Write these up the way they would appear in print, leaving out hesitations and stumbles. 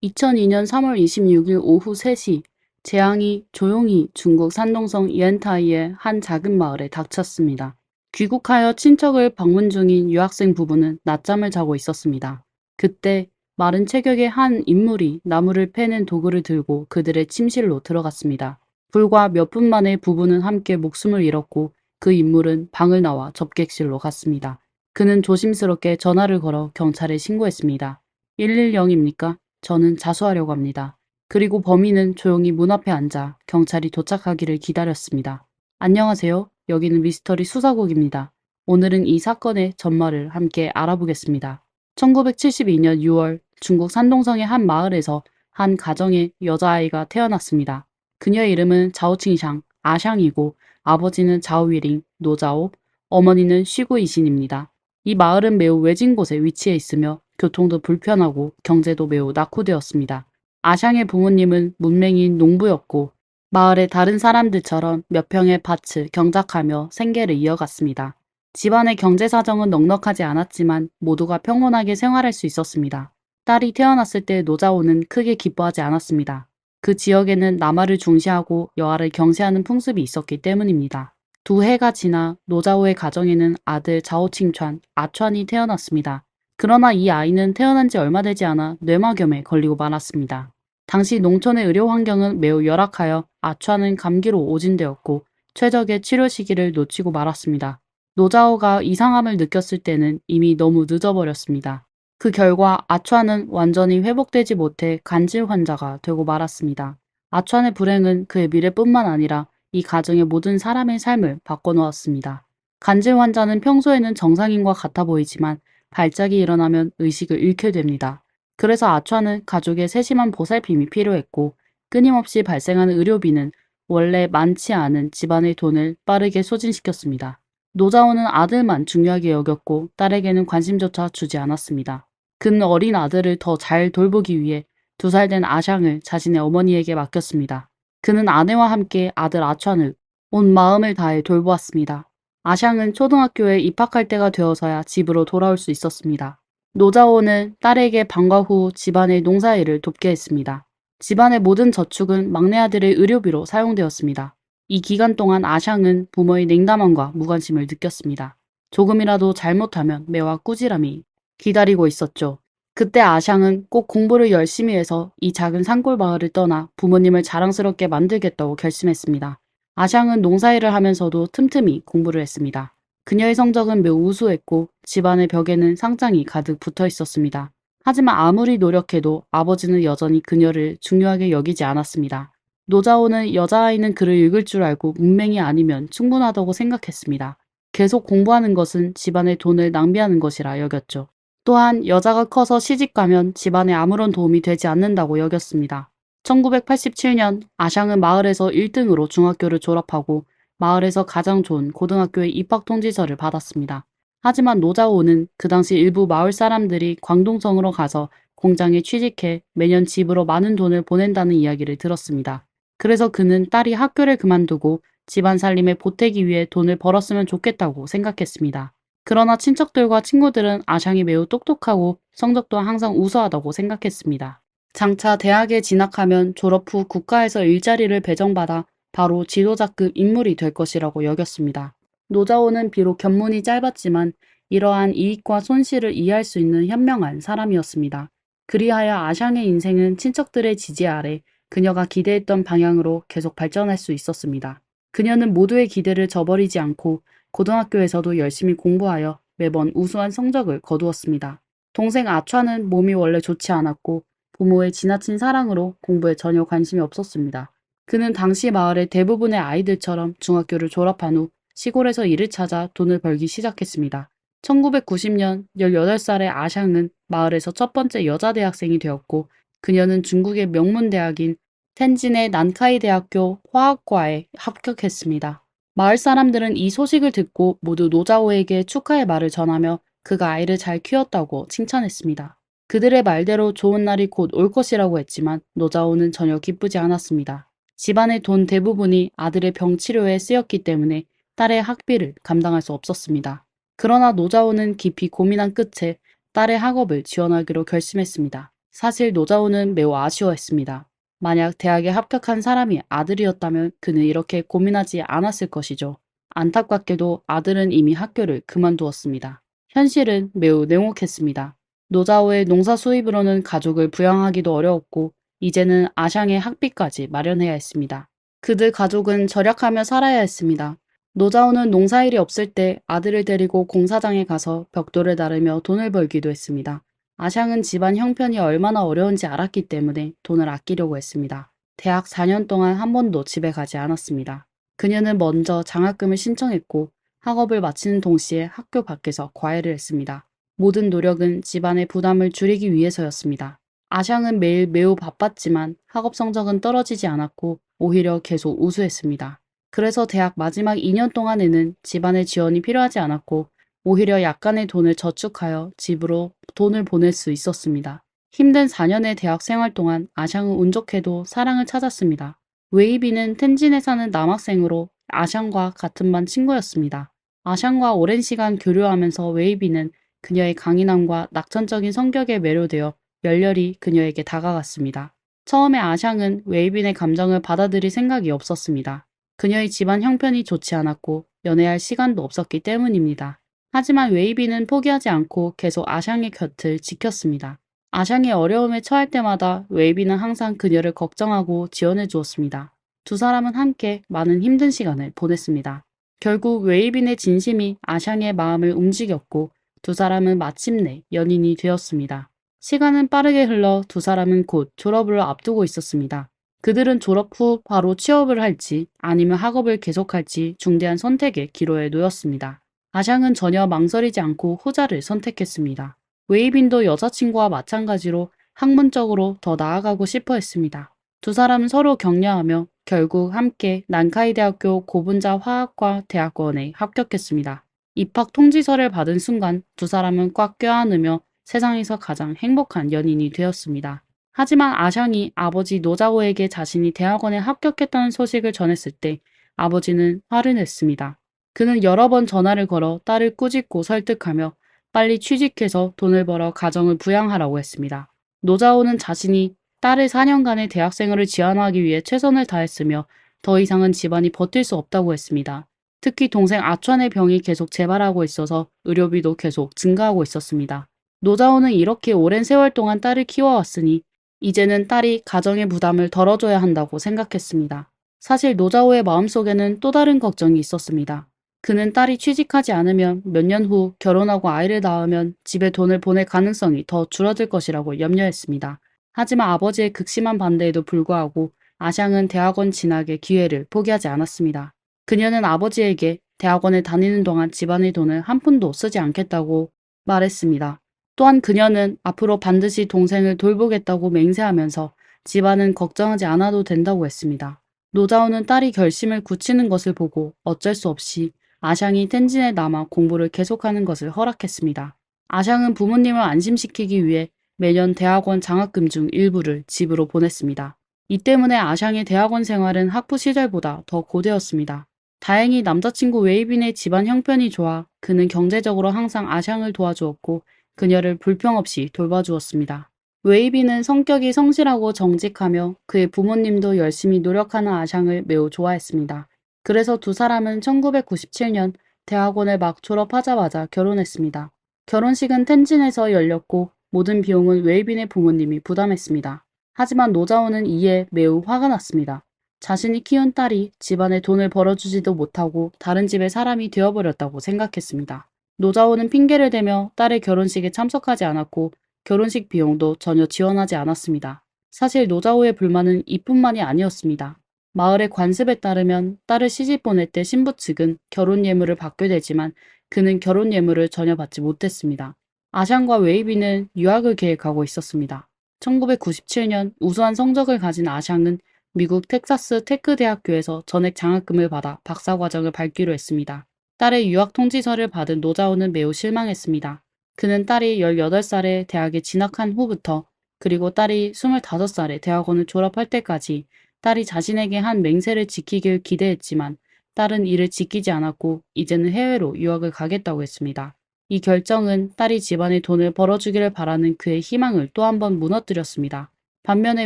2002년 3월 26일 오후 3시, 재앙이 조용히 중국 산동성 이엔타이의 한 작은 마을에 닥쳤습니다. 귀국하여 친척을 방문 중인 유학생 부부는 낮잠을 자고 있었습니다. 그때 마른 체격의 한 인물이 나무를 패는 도구를 들고 그들의 침실로 들어갔습니다. 불과 몇 분 만에 부부는 함께 목숨을 잃었고 그 인물은 방을 나와 접객실로 갔습니다. 그는 조심스럽게 전화를 걸어 경찰에 신고했습니다. 110입니까? 저는 자수하려고 합니다. 그리고 범인은 조용히 문 앞에 앉아 경찰이 도착하기를 기다렸습니다. 안녕하세요. 여기는 미스터리 수사국입니다. 오늘은 이 사건의 전말을 함께 알아보겠습니다. 1972년 6월 중국 산동성의 한 마을에서 한 가정에 여자아이가 태어났습니다. 그녀의 이름은 자오칭샹, 아샹이고 아버지는 자오위링, 노자오, 어머니는 쉬구이신입니다. 이 마을은 매우 외진 곳에 위치해 있으며 교통도 불편하고 경제도 매우 낙후되었습니다. 아샹의 부모님은 문맹인 농부였고 마을의 다른 사람들처럼 몇 평의 밭을 경작하며 생계를 이어갔습니다. 집안의 경제 사정은 넉넉하지 않았지만 모두가 평온하게 생활할 수 있었습니다. 딸이 태어났을 때 노자오는 크게 기뻐하지 않았습니다. 그 지역에는 남아를 중시하고 여아를 경시하는 풍습이 있었기 때문입니다. 두 해가 지나 노자오의 가정에는 아들 자오칭찬, 아촨이 태어났습니다. 그러나 이 아이는 태어난 지 얼마 되지 않아 뇌막염에 걸리고 말았습니다. 당시 농촌의 의료 환경은 매우 열악하여 아촨은 감기로 오진되었고 최적의 치료 시기를 놓치고 말았습니다. 노자오가 이상함을 느꼈을 때는 이미 너무 늦어버렸습니다. 그 결과 아촨은 완전히 회복되지 못해 간질 환자가 되고 말았습니다. 아촨의 불행은 그의 미래뿐만 아니라 이 가정의 모든 사람의 삶을 바꿔놓았습니다. 간질 환자는 평소에는 정상인과 같아 보이지만 발작이 일어나면 의식을 잃게 됩니다. 그래서 아촨은 가족의 세심한 보살핌이 필요했고 끊임없이 발생하는 의료비는 원래 많지 않은 집안의 돈을 빠르게 소진시켰습니다. 노자오는 아들만 중요하게 여겼고 딸에게는 관심조차 주지 않았습니다. 그는 어린 아들을 더 잘 돌보기 위해 2살 된 아샹을 자신의 어머니에게 맡겼습니다. 그는 아내와 함께 아들 아촨을 온 마음을 다해 돌보았습니다. 아샹은 초등학교에 입학할 때가 되어서야 집으로 돌아올 수 있었습니다. 노자오는 딸에게 방과 후 집안의 농사일을 돕게 했습니다. 집안의 모든 저축은 막내 아들의 의료비로 사용되었습니다. 이 기간 동안 아샹은 부모의 냉담함과 무관심을 느꼈습니다. 조금이라도 잘못하면 매와 꾸지람이 기다리고 있었죠. 그때 아샹은 꼭 공부를 열심히 해서 이 작은 산골 마을을 떠나 부모님을 자랑스럽게 만들겠다고 결심했습니다. 아샹은 농사일을 하면서도 틈틈이 공부를 했습니다. 그녀의 성적은 매우 우수했고 집안의 벽에는 상장이 가득 붙어 있었습니다. 하지만 아무리 노력해도 아버지는 여전히 그녀를 중요하게 여기지 않았습니다. 노자오는 여자아이는 글을 읽을 줄 알고 문맹이 아니면 충분하다고 생각했습니다. 계속 공부하는 것은 집안의 돈을 낭비하는 것이라 여겼죠. 또한 여자가 커서 시집가면 집안에 아무런 도움이 되지 않는다고 여겼습니다. 1987년 아샹은 마을에서 1등으로 중학교를 졸업하고 마을에서 가장 좋은 고등학교에 입학 통지서를 받았습니다. 하지만 노자오는 그 당시 일부 마을 사람들이 광동성으로 가서 공장에 취직해 매년 집으로 많은 돈을 보낸다는 이야기를 들었습니다. 그래서 그는 딸이 학교를 그만두고 집안 살림에 보태기 위해 돈을 벌었으면 좋겠다고 생각했습니다. 그러나 친척들과 친구들은 아샹이 매우 똑똑하고 성적도 항상 우수하다고 생각했습니다. 장차 대학에 진학하면 졸업 후 국가에서 일자리를 배정받아 바로 지도자급 인물이 될 것이라고 여겼습니다. 노자오는 비록 견문이 짧았지만 이러한 이익과 손실을 이해할 수 있는 현명한 사람이었습니다. 그리하여 아샹의 인생은 친척들의 지지 아래 그녀가 기대했던 방향으로 계속 발전할 수 있었습니다. 그녀는 모두의 기대를 저버리지 않고 고등학교에서도 열심히 공부하여 매번 우수한 성적을 거두었습니다. 동생 아촨은 몸이 원래 좋지 않았고 부모의 지나친 사랑으로 공부에 전혀 관심이 없었습니다. 그는 당시 마을의 대부분의 아이들처럼 중학교를 졸업한 후 시골에서 일을 찾아 돈을 벌기 시작했습니다. 1990년 18살의 아샹은 마을에서 첫 번째 여자 대학생이 되었고 그녀는 중국의 명문대학인 텐진의 난카이 대학교 화학과에 합격했습니다. 마을 사람들은 이 소식을 듣고 모두 노자오에게 축하의 말을 전하며 그가 아이를 잘 키웠다고 칭찬했습니다. 그들의 말대로 좋은 날이 곧 올 것이라고 했지만 노자오는 전혀 기쁘지 않았습니다. 집안의 돈 대부분이 아들의 병 치료에 쓰였기 때문에 딸의 학비를 감당할 수 없었습니다. 그러나 노자오는 깊이 고민한 끝에 딸의 학업을 지원하기로 결심했습니다. 사실 노자오는 매우 아쉬워했습니다. 만약 대학에 합격한 사람이 아들이었다면 그는 이렇게 고민하지 않았을 것이죠. 안타깝게도 아들은 이미 학교를 그만두었습니다. 현실은 매우 냉혹했습니다. 노자오의 농사 수입으로는 가족을 부양하기도 어려웠고 이제는 아샹의 학비까지 마련해야 했습니다. 그들 가족은 절약하며 살아야 했습니다. 노자오는 농사일이 없을 때 아들을 데리고 공사장에 가서 벽돌을 나르며 돈을 벌기도 했습니다. 아샹은 집안 형편이 얼마나 어려운지 알았기 때문에 돈을 아끼려고 했습니다. 대학 4년 동안 한 번도 집에 가지 않았습니다. 그녀는 먼저 장학금을 신청했고 학업을 마치는 동시에 학교 밖에서 과외를 했습니다. 모든 노력은 집안의 부담을 줄이기 위해서였습니다. 아샹은 매일 매우 바빴지만 학업 성적은 떨어지지 않았고 오히려 계속 우수했습니다. 그래서 대학 마지막 2년 동안에는 집안의 지원이 필요하지 않았고 오히려 약간의 돈을 저축하여 집으로 돈을 보낼 수 있었습니다. 힘든 4년의 대학 생활 동안 아샹은 운 좋게도 사랑을 찾았습니다. 웨이비는 텐진에 사는 남학생으로 아샹과 같은 반 친구였습니다. 아샹과 오랜 시간 교류하면서 웨이비는 그녀의 강인함과 낙천적인 성격에 매료되어 열렬히 그녀에게 다가갔습니다. 처음에 아샹은 웨이빈의 감정을 받아들일 생각이 없었습니다. 그녀의 집안 형편이 좋지 않았고 연애할 시간도 없었기 때문입니다. 하지만 웨이비는 포기하지 않고 계속 아샹의 곁을 지켰습니다. 아샹이 어려움에 처할 때마다 웨이비는 항상 그녀를 걱정하고 지원해 주었습니다. 두 사람은 함께 많은 힘든 시간을 보냈습니다. 결국 웨이빈의 진심이 아샹의 마음을 움직였고 두 사람은 마침내 연인이 되었습니다. 시간은 빠르게 흘러 두 사람은 곧 졸업을 앞두고 있었습니다. 그들은 졸업 후 바로 취업을 할지 아니면 학업을 계속할지 중대한 선택의 기로에 놓였습니다. 아샹은 전혀 망설이지 않고 후자를 선택했습니다. 웨이빈도 여자친구와 마찬가지로 학문적으로 더 나아가고 싶어 했습니다. 두 사람은 서로 격려하며 결국 함께 난카이 대학교 고분자 화학과 대학원에 합격했습니다. 입학 통지서를 받은 순간 두 사람은 꽉 껴안으며 세상에서 가장 행복한 연인이 되었습니다. 하지만 아샹이 아버지 노자오에게 자신이 대학원에 합격했다는 소식을 전했을 때 아버지는 화를 냈습니다. 그는 여러 번 전화를 걸어 딸을 꾸짖고 설득하며 빨리 취직해서 돈을 벌어 가정을 부양하라고 했습니다. 노자오는 자신이 딸의 4년간의 대학 생활을 지원하기 위해 최선을 다했으며 더 이상은 집안이 버틸 수 없다고 했습니다. 특히 동생 아촨의 병이 계속 재발하고 있어서 의료비도 계속 증가하고 있었습니다. 노자오는 이렇게 오랜 세월 동안 딸을 키워왔으니 이제는 딸이 가정의 부담을 덜어줘야 한다고 생각했습니다. 사실 노자오의 마음속에는 또 다른 걱정이 있었습니다. 그는 딸이 취직하지 않으면 몇 년 후 결혼하고 아이를 낳으면 집에 돈을 보낼 가능성이 더 줄어들 것이라고 염려했습니다. 하지만 아버지의 극심한 반대에도 불구하고 아샹은 대학원 진학의 기회를 포기하지 않았습니다. 그녀는 아버지에게 대학원에 다니는 동안 집안의 돈을 한 푼도 쓰지 않겠다고 말했습니다. 또한 그녀는 앞으로 반드시 동생을 돌보겠다고 맹세하면서 집안은 걱정하지 않아도 된다고 했습니다. 노자오는 딸이 결심을 굳히는 것을 보고 어쩔 수 없이 아샹이 텐진에 남아 공부를 계속하는 것을 허락했습니다. 아샹은 부모님을 안심시키기 위해 매년 대학원 장학금 중 일부를 집으로 보냈습니다. 이 때문에 아샹의 대학원 생활은 학부 시절보다 더 고되었습니다. 다행히 남자친구 웨이빈의 집안 형편이 좋아 그는 경제적으로 항상 아샹을 도와주었고 그녀를 불평 없이 돌봐주었습니다. 웨이빈은 성격이 성실하고 정직하며 그의 부모님도 열심히 노력하는 아샹을 매우 좋아했습니다. 그래서 두 사람은 1997년 대학원을 막 졸업하자마자 결혼했습니다. 결혼식은 텐진에서 열렸고 모든 비용은 웨이빈의 부모님이 부담했습니다. 하지만 노자오는 이에 매우 화가 났습니다. 자신이 키운 딸이 집안에 돈을 벌어주지도 못하고 다른 집의 사람이 되어버렸다고 생각했습니다. 노자오는 핑계를 대며 딸의 결혼식에 참석하지 않았고 결혼식 비용도 전혀 지원하지 않았습니다. 사실 노자오의 불만은 이뿐만이 아니었습니다. 마을의 관습에 따르면 딸을 시집 보낼 때 신부 측은 결혼 예물을 받게 되지만 그는 결혼 예물을 전혀 받지 못했습니다. 아샹과 웨이비는 유학을 계획하고 있었습니다. 1997년 우수한 성적을 가진 아샹은 미국 텍사스 테크 대학교에서 전액 장학금을 받아 박사과정을 밟기로 했습니다. 딸의 유학 통지서를 받은 노자오는 매우 실망했습니다. 그는 딸이 18살에 대학에 진학한 후부터 그리고 딸이 25살에 대학원을 졸업할 때까지 딸이 자신에게 한 맹세를 지키길 기대했지만 딸은 이를 지키지 않았고 이제는 해외로 유학을 가겠다고 했습니다. 이 결정은 딸이 집안에 돈을 벌어주기를 바라는 그의 희망을 또 한 번 무너뜨렸습니다. 반면에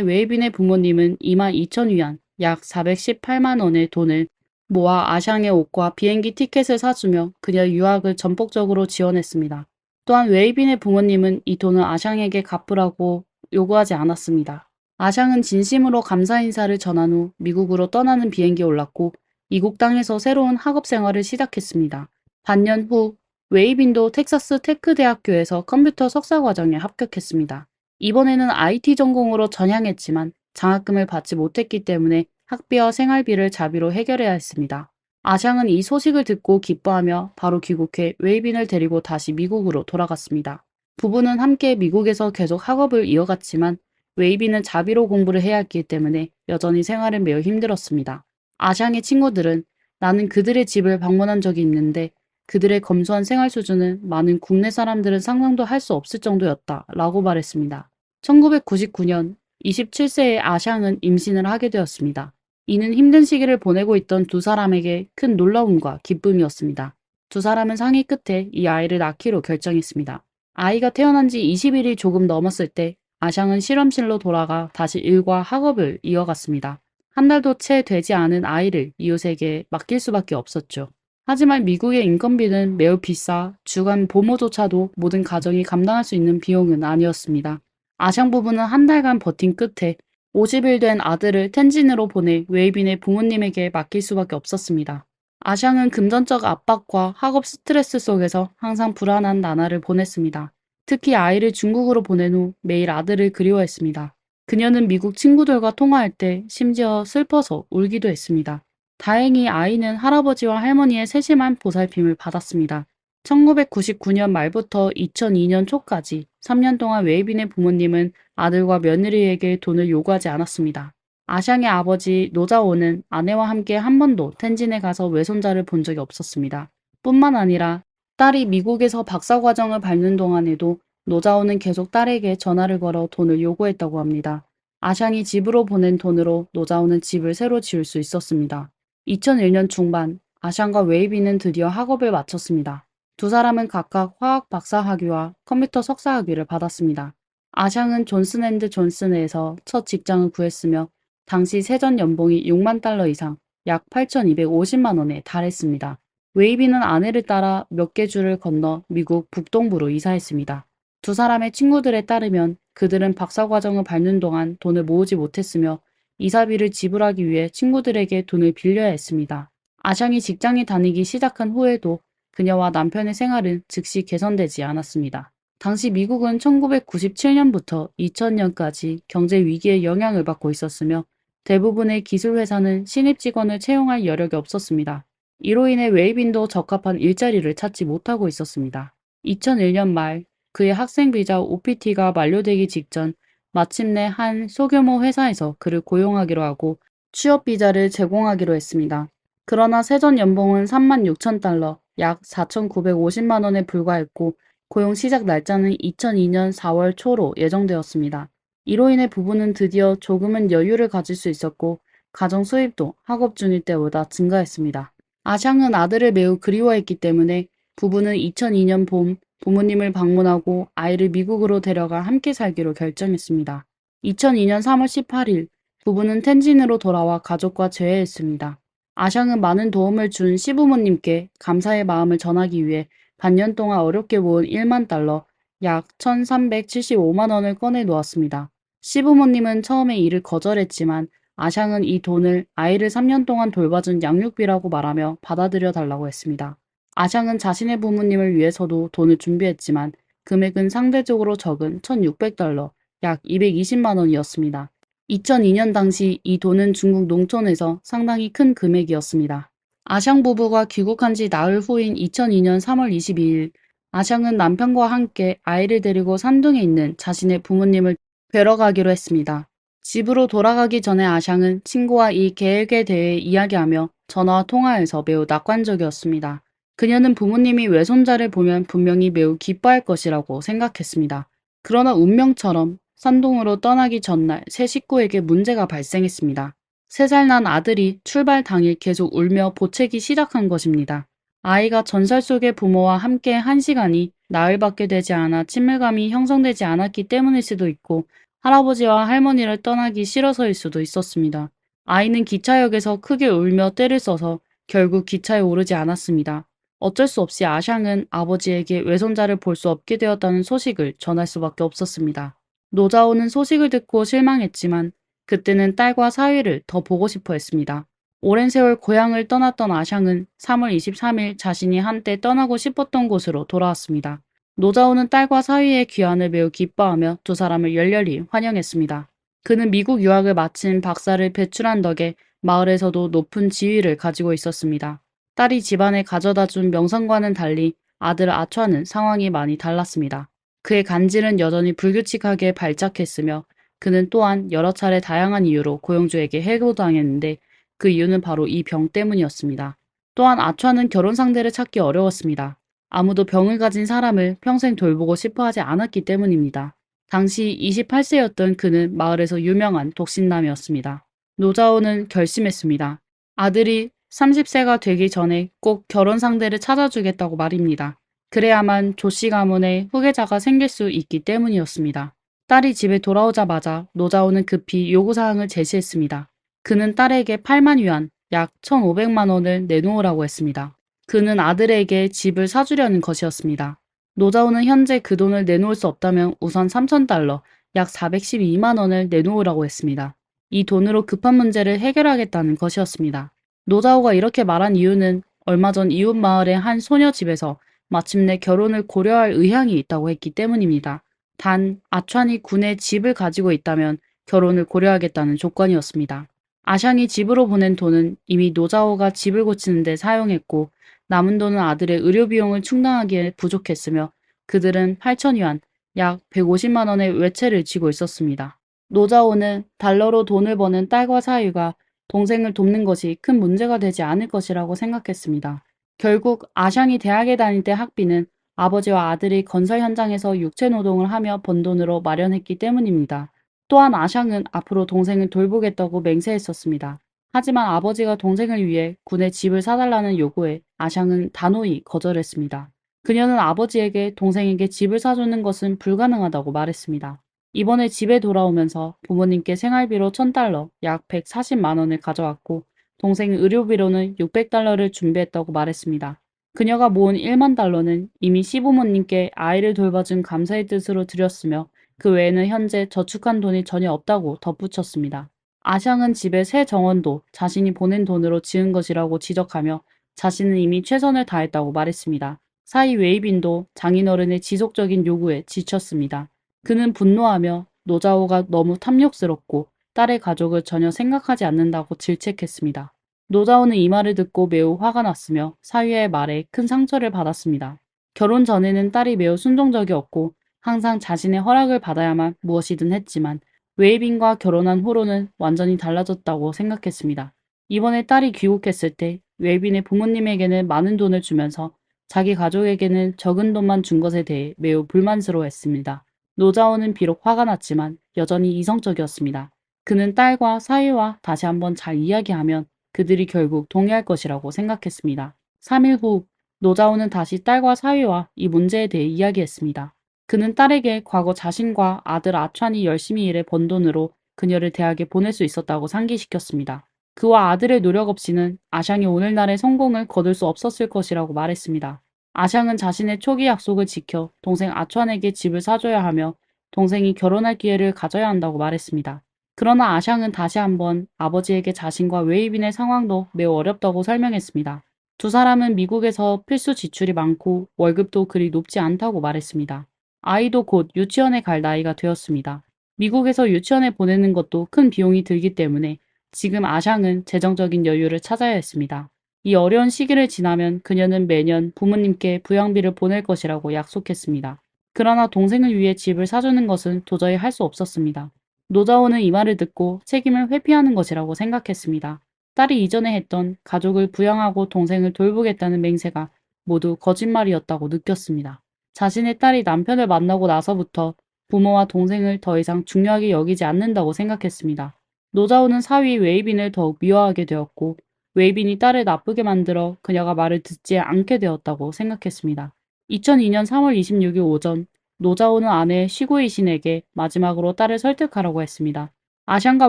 웨이빈의 부모님은 22,000위안, 약 418만 원의 돈을 모아 아샹의 옷과 비행기 티켓을 사주며 그녀의 유학을 전폭적으로 지원했습니다. 또한 웨이빈의 부모님은 이 돈을 아샹에게 갚으라고 요구하지 않았습니다. 아샹은 진심으로 감사 인사를 전한 후 미국으로 떠나는 비행기에 올랐고 이국 땅에서 새로운 학업 생활을 시작했습니다. 반년 후 웨이빈도 텍사스 테크 대학교에서 컴퓨터 석사 과정에 합격했습니다. 이번에는 IT 전공으로 전향했지만 장학금을 받지 못했기 때문에 학비와 생활비를 자비로 해결해야 했습니다. 아샹은 이 소식을 듣고 기뻐하며 바로 귀국해 웨이빈을 데리고 다시 미국으로 돌아갔습니다. 부부는 함께 미국에서 계속 학업을 이어갔지만 웨이빈은 자비로 공부를 해야 했기 때문에 여전히 생활은 매우 힘들었습니다. 아샹의 친구들은 나는 그들의 집을 방문한 적이 있는데 그들의 검소한 생활 수준은 많은 국내 사람들은 상상도 할 수 없을 정도였다 라고 말했습니다. 1999년 27세의 아샹은 임신을 하게 되었습니다. 이는 힘든 시기를 보내고 있던 두 사람에게 큰 놀라움과 기쁨이었습니다. 두 사람은 상의 끝에 이 아이를 낳기로 결정했습니다. 아이가 태어난 지 20일이 조금 넘었을 때 아샹은 실험실로 돌아가 다시 일과 학업을 이어갔습니다. 한 달도 채 되지 않은 아이를 이웃에게 맡길 수밖에 없었죠. 하지만 미국의 인건비는 매우 비싸 주간 보모조차도 모든 가정이 감당할 수 있는 비용은 아니었습니다. 아샹 부부는 한 달간 버틴 끝에 50일 된 아들을 텐진으로 보내 웨이빈의 부모님에게 맡길 수밖에 없었습니다. 아샹은 금전적 압박과 학업 스트레스 속에서 항상 불안한 나날을 보냈습니다. 특히 아이를 중국으로 보낸 후 매일 아들을 그리워했습니다. 그녀는 미국 친구들과 통화할 때 심지어 슬퍼서 울기도 했습니다. 다행히 아이는 할아버지와 할머니의 세심한 보살핌을 받았습니다. 1999년 말부터 2002년 초까지 3년 동안 웨이빈의 부모님은 아들과 며느리에게 돈을 요구하지 않았습니다. 아샹의 아버지 노자오는 아내와 함께 한 번도 텐진에 가서 외손자를 본 적이 없었습니다. 뿐만 아니라 딸이 미국에서 박사과정을 밟는 동안에도 노자오는 계속 딸에게 전화를 걸어 돈을 요구했다고 합니다. 아샹이 집으로 보낸 돈으로 노자오는 집을 새로 지을 수 있었습니다. 2001년 중반 아샹과 웨이빈은 드디어 학업을 마쳤습니다. 두 사람은 각각 화학 박사 학위와 컴퓨터 석사 학위를 받았습니다. 아샹은 존슨앤드존슨에서 첫 직장을 구했으며 당시 세전 연봉이 6만 달러 이상 약 8,250만 원에 달했습니다. 웨이빈은 아내를 따라 몇 개 주를 건너 미국 북동부로 이사했습니다. 두 사람의 친구들에 따르면 그들은 박사과정을 밟는 동안 돈을 모으지 못했으며 이사비를 지불하기 위해 친구들에게 돈을 빌려야 했습니다. 아샹이 직장에 다니기 시작한 후에도 그녀와 남편의 생활은 즉시 개선되지 않았습니다. 당시 미국은 1997년부터 2000년까지 경제 위기의 영향을 받고 있었으며 대부분의 기술 회사는 신입 직원을 채용할 여력이 없었습니다. 이로 인해 웨이빈도 적합한 일자리를 찾지 못하고 있었습니다. 2001년 말 그의 학생 비자 OPT가 만료되기 직전 마침내 한 소규모 회사에서 그를 고용하기로 하고 취업 비자를 제공하기로 했습니다. 그러나 세전 연봉은 36,000달러, 약 4,950만 원에 불과했고 고용 시작 날짜는 2002년 4월 초로 예정되었습니다. 이로 인해 부부는 드디어 조금은 여유를 가질 수 있었고 가정 수입도 학업 중일 때보다 증가했습니다. 아샹은 아들을 매우 그리워했기 때문에 부부는 2002년 봄 부모님을 방문하고 아이를 미국으로 데려가 함께 살기로 결정했습니다. 2002년 3월 18일 부부는 텐진으로 돌아와 가족과 재회했습니다. 아샹은 많은 도움을 준 시부모님께 감사의 마음을 전하기 위해 반년 동안 어렵게 모은 1만 달러, 약 1,375만 원을 꺼내 놓았습니다. 시부모님은 처음에 이를 거절했지만 아샹은 이 돈을 아이를 3년 동안 돌봐준 양육비라고 말하며 받아들여 달라고 했습니다. 아샹은 자신의 부모님을 위해서도 돈을 준비했지만 금액은 상대적으로 적은 1,600달러, 약 220만 원이었습니다. 2002년 당시 이 돈은 중국 농촌에서 상당히 큰 금액이었습니다. 아샹 부부가 귀국한 지 나흘 후인 2002년 3월 22일, 아샹은 남편과 함께 아이를 데리고 산둥에 있는 자신의 부모님을 뵈러 가기로 했습니다. 집으로 돌아가기 전에 아샹은 친구와 이 계획에 대해 이야기하며 전화와 통화에서 매우 낙관적이었습니다. 그녀는 부모님이 외손자를 보면 분명히 매우 기뻐할 것이라고 생각했습니다. 그러나 운명처럼 산동으로 떠나기 전날 새 식구에게 문제가 발생했습니다. 3살 난 아들이 출발 당일 계속 울며 보채기 시작한 것입니다. 아이가 전설 속의 부모와 함께 한 시간이 나흘밖에 되지 않아 친밀감이 형성되지 않았기 때문일 수도 있고 할아버지와 할머니를 떠나기 싫어서일 수도 있었습니다. 아이는 기차역에서 크게 울며 떼를 써서 결국 기차에 오르지 않았습니다. 어쩔 수 없이 아샹은 아버지에게 외손자를 볼 수 없게 되었다는 소식을 전할 수밖에 없었습니다. 노자오는 소식을 듣고 실망했지만 그때는 딸과 사위를 더 보고 싶어 했습니다. 오랜 세월 고향을 떠났던 아샹은 3월 23일 자신이 한때 떠나고 싶었던 곳으로 돌아왔습니다. 노자오는 딸과 사위의 귀환을 매우 기뻐하며 두 사람을 열렬히 환영했습니다. 그는 미국 유학을 마친 박사를 배출한 덕에 마을에서도 높은 지위를 가지고 있었습니다. 딸이 집안에 가져다 준 명성과는 달리 아들 아촨는 상황이 많이 달랐습니다. 그의 간질은 여전히 불규칙하게 발작했으며 그는 또한 여러 차례 다양한 이유로 고용주에게 해고당했는데 그 이유는 바로 이 병 때문이었습니다. 또한 아촨는 결혼 상대를 찾기 어려웠습니다. 아무도 병을 가진 사람을 평생 돌보고 싶어 하지 않았기 때문입니다. 당시 28세였던 그는 마을에서 유명한 독신남이었습니다. 노자오는 결심했습니다. 아들이 30세가 되기 전에 꼭 결혼 상대를 찾아주겠다고 말입니다. 그래야만 조씨 가문에 후계자가 생길 수 있기 때문이었습니다. 딸이 집에 돌아오자마자 노자오는 급히 요구사항을 제시했습니다. 그는 딸에게 8만 위안, 약 1,500만 원을 내놓으라고 했습니다. 그는 아들에게 집을 사주려는 것이었습니다. 노자오는 현재 그 돈을 내놓을 수 없다면 우선 3,000달러, 약 412만 원을 내놓으라고 했습니다. 이 돈으로 급한 문제를 해결하겠다는 것이었습니다. 노자오가 이렇게 말한 이유는 얼마 전 이웃 마을의 한 소녀 집에서 마침내 결혼을 고려할 의향이 있다고 했기 때문입니다. 단 아촨이 군에 집을 가지고 있다면 결혼을 고려하겠다는 조건이었습니다. 아샹이 집으로 보낸 돈은 이미 노자오가 집을 고치는 데 사용했고 남은 돈은 아들의 의료 비용을 충당하기에 부족했으며 그들은 8,000위안, 약 150만 원의 외채를 지고 있었습니다. 노자오는 달러로 돈을 버는 딸과 사위가 동생을 돕는 것이 큰 문제가 되지 않을 것이라고 생각했습니다. 결국 아샹이 대학에 다닐 때 학비는 아버지와 아들이 건설 현장에서 육체 노동을 하며 번 돈으로 마련했기 때문입니다. 또한 아샹은 앞으로 동생을 돌보겠다고 맹세했었습니다. 하지만 아버지가 동생을 위해 군에 집을 사달라는 요구에 아샹은 단호히 거절했습니다. 그녀는 아버지에게 동생에게 집을 사주는 것은 불가능하다고 말했습니다. 이번에 집에 돌아오면서 부모님께 생활비로 1,000달러, 약 140만 원을 가져왔고 동생 의료비로는 600달러를 준비했다고 말했습니다. 그녀가 모은 1만 달러는 이미 시부모님께 아이를 돌봐준 감사의 뜻으로 드렸으며 그 외에는 현재 저축한 돈이 전혀 없다고 덧붙였습니다. 아샹은 집의 새 정원도 자신이 보낸 돈으로 지은 것이라고 지적하며 자신은 이미 최선을 다했다고 말했습니다. 사이 웨이빈도 장인어른의 지속적인 요구에 지쳤습니다. 그는 분노하며 노자오가 너무 탐욕스럽고 딸의 가족을 전혀 생각하지 않는다고 질책했습니다. 노자오는 이 말을 듣고 매우 화가 났으며 사위의 말에 큰 상처를 받았습니다. 결혼 전에는 딸이 매우 순종적이었고 항상 자신의 허락을 받아야만 무엇이든 했지만 웨이빈과 결혼한 후로는 완전히 달라졌다고 생각했습니다. 이번에 딸이 귀국했을 때 웨이빈의 부모님에게는 많은 돈을 주면서 자기 가족에게는 적은 돈만 준 것에 대해 매우 불만스러워했습니다. 노자오는 비록 화가 났지만 여전히 이성적이었습니다. 그는 딸과 사위와 다시 한번 잘 이야기하면 그들이 결국 동의할 것이라고 생각했습니다. 3일 후 노자오는 다시 딸과 사위와 이 문제에 대해 이야기했습니다. 그는 딸에게 과거 자신과 아들 아촨이 열심히 일해 번 돈으로 그녀를 대학에 보낼 수 있었다고 상기시켰습니다. 그와 아들의 노력 없이는 아샹이 오늘날의 성공을 거둘 수 없었을 것이라고 말했습니다. 아샹은 자신의 초기 약속을 지켜 동생 아촨에게 집을 사줘야 하며 동생이 결혼할 기회를 가져야 한다고 말했습니다. 그러나 아샹은 다시 한번 아버지에게 자신과 웨이빈의 상황도 매우 어렵다고 설명했습니다. 두 사람은 미국에서 필수 지출이 많고 월급도 그리 높지 않다고 말했습니다. 아이도 곧 유치원에 갈 나이가 되었습니다. 미국에서 유치원에 보내는 것도 큰 비용이 들기 때문에 지금 아샹은 재정적인 여유를 찾아야 했습니다. 이 어려운 시기를 지나면 그녀는 매년 부모님께 부양비를 보낼 것이라고 약속했습니다. 그러나 동생을 위해 집을 사주는 것은 도저히 할 수 없었습니다. 노자오는 이 말을 듣고 책임을 회피하는 것이라고 생각했습니다. 딸이 이전에 했던 가족을 부양하고 동생을 돌보겠다는 맹세가 모두 거짓말이었다고 느꼈습니다. 자신의 딸이 남편을 만나고 나서부터 부모와 동생을 더 이상 중요하게 여기지 않는다고 생각했습니다. 노자오는 사위 웨이빈을 더욱 미워하게 되었고 웨이빈이 딸을 나쁘게 만들어 그녀가 말을 듣지 않게 되었다고 생각했습니다. 2002년 3월 26일 오전 노자오는 아내 시구이신에게 마지막으로 딸을 설득하라고 했습니다. 아샹과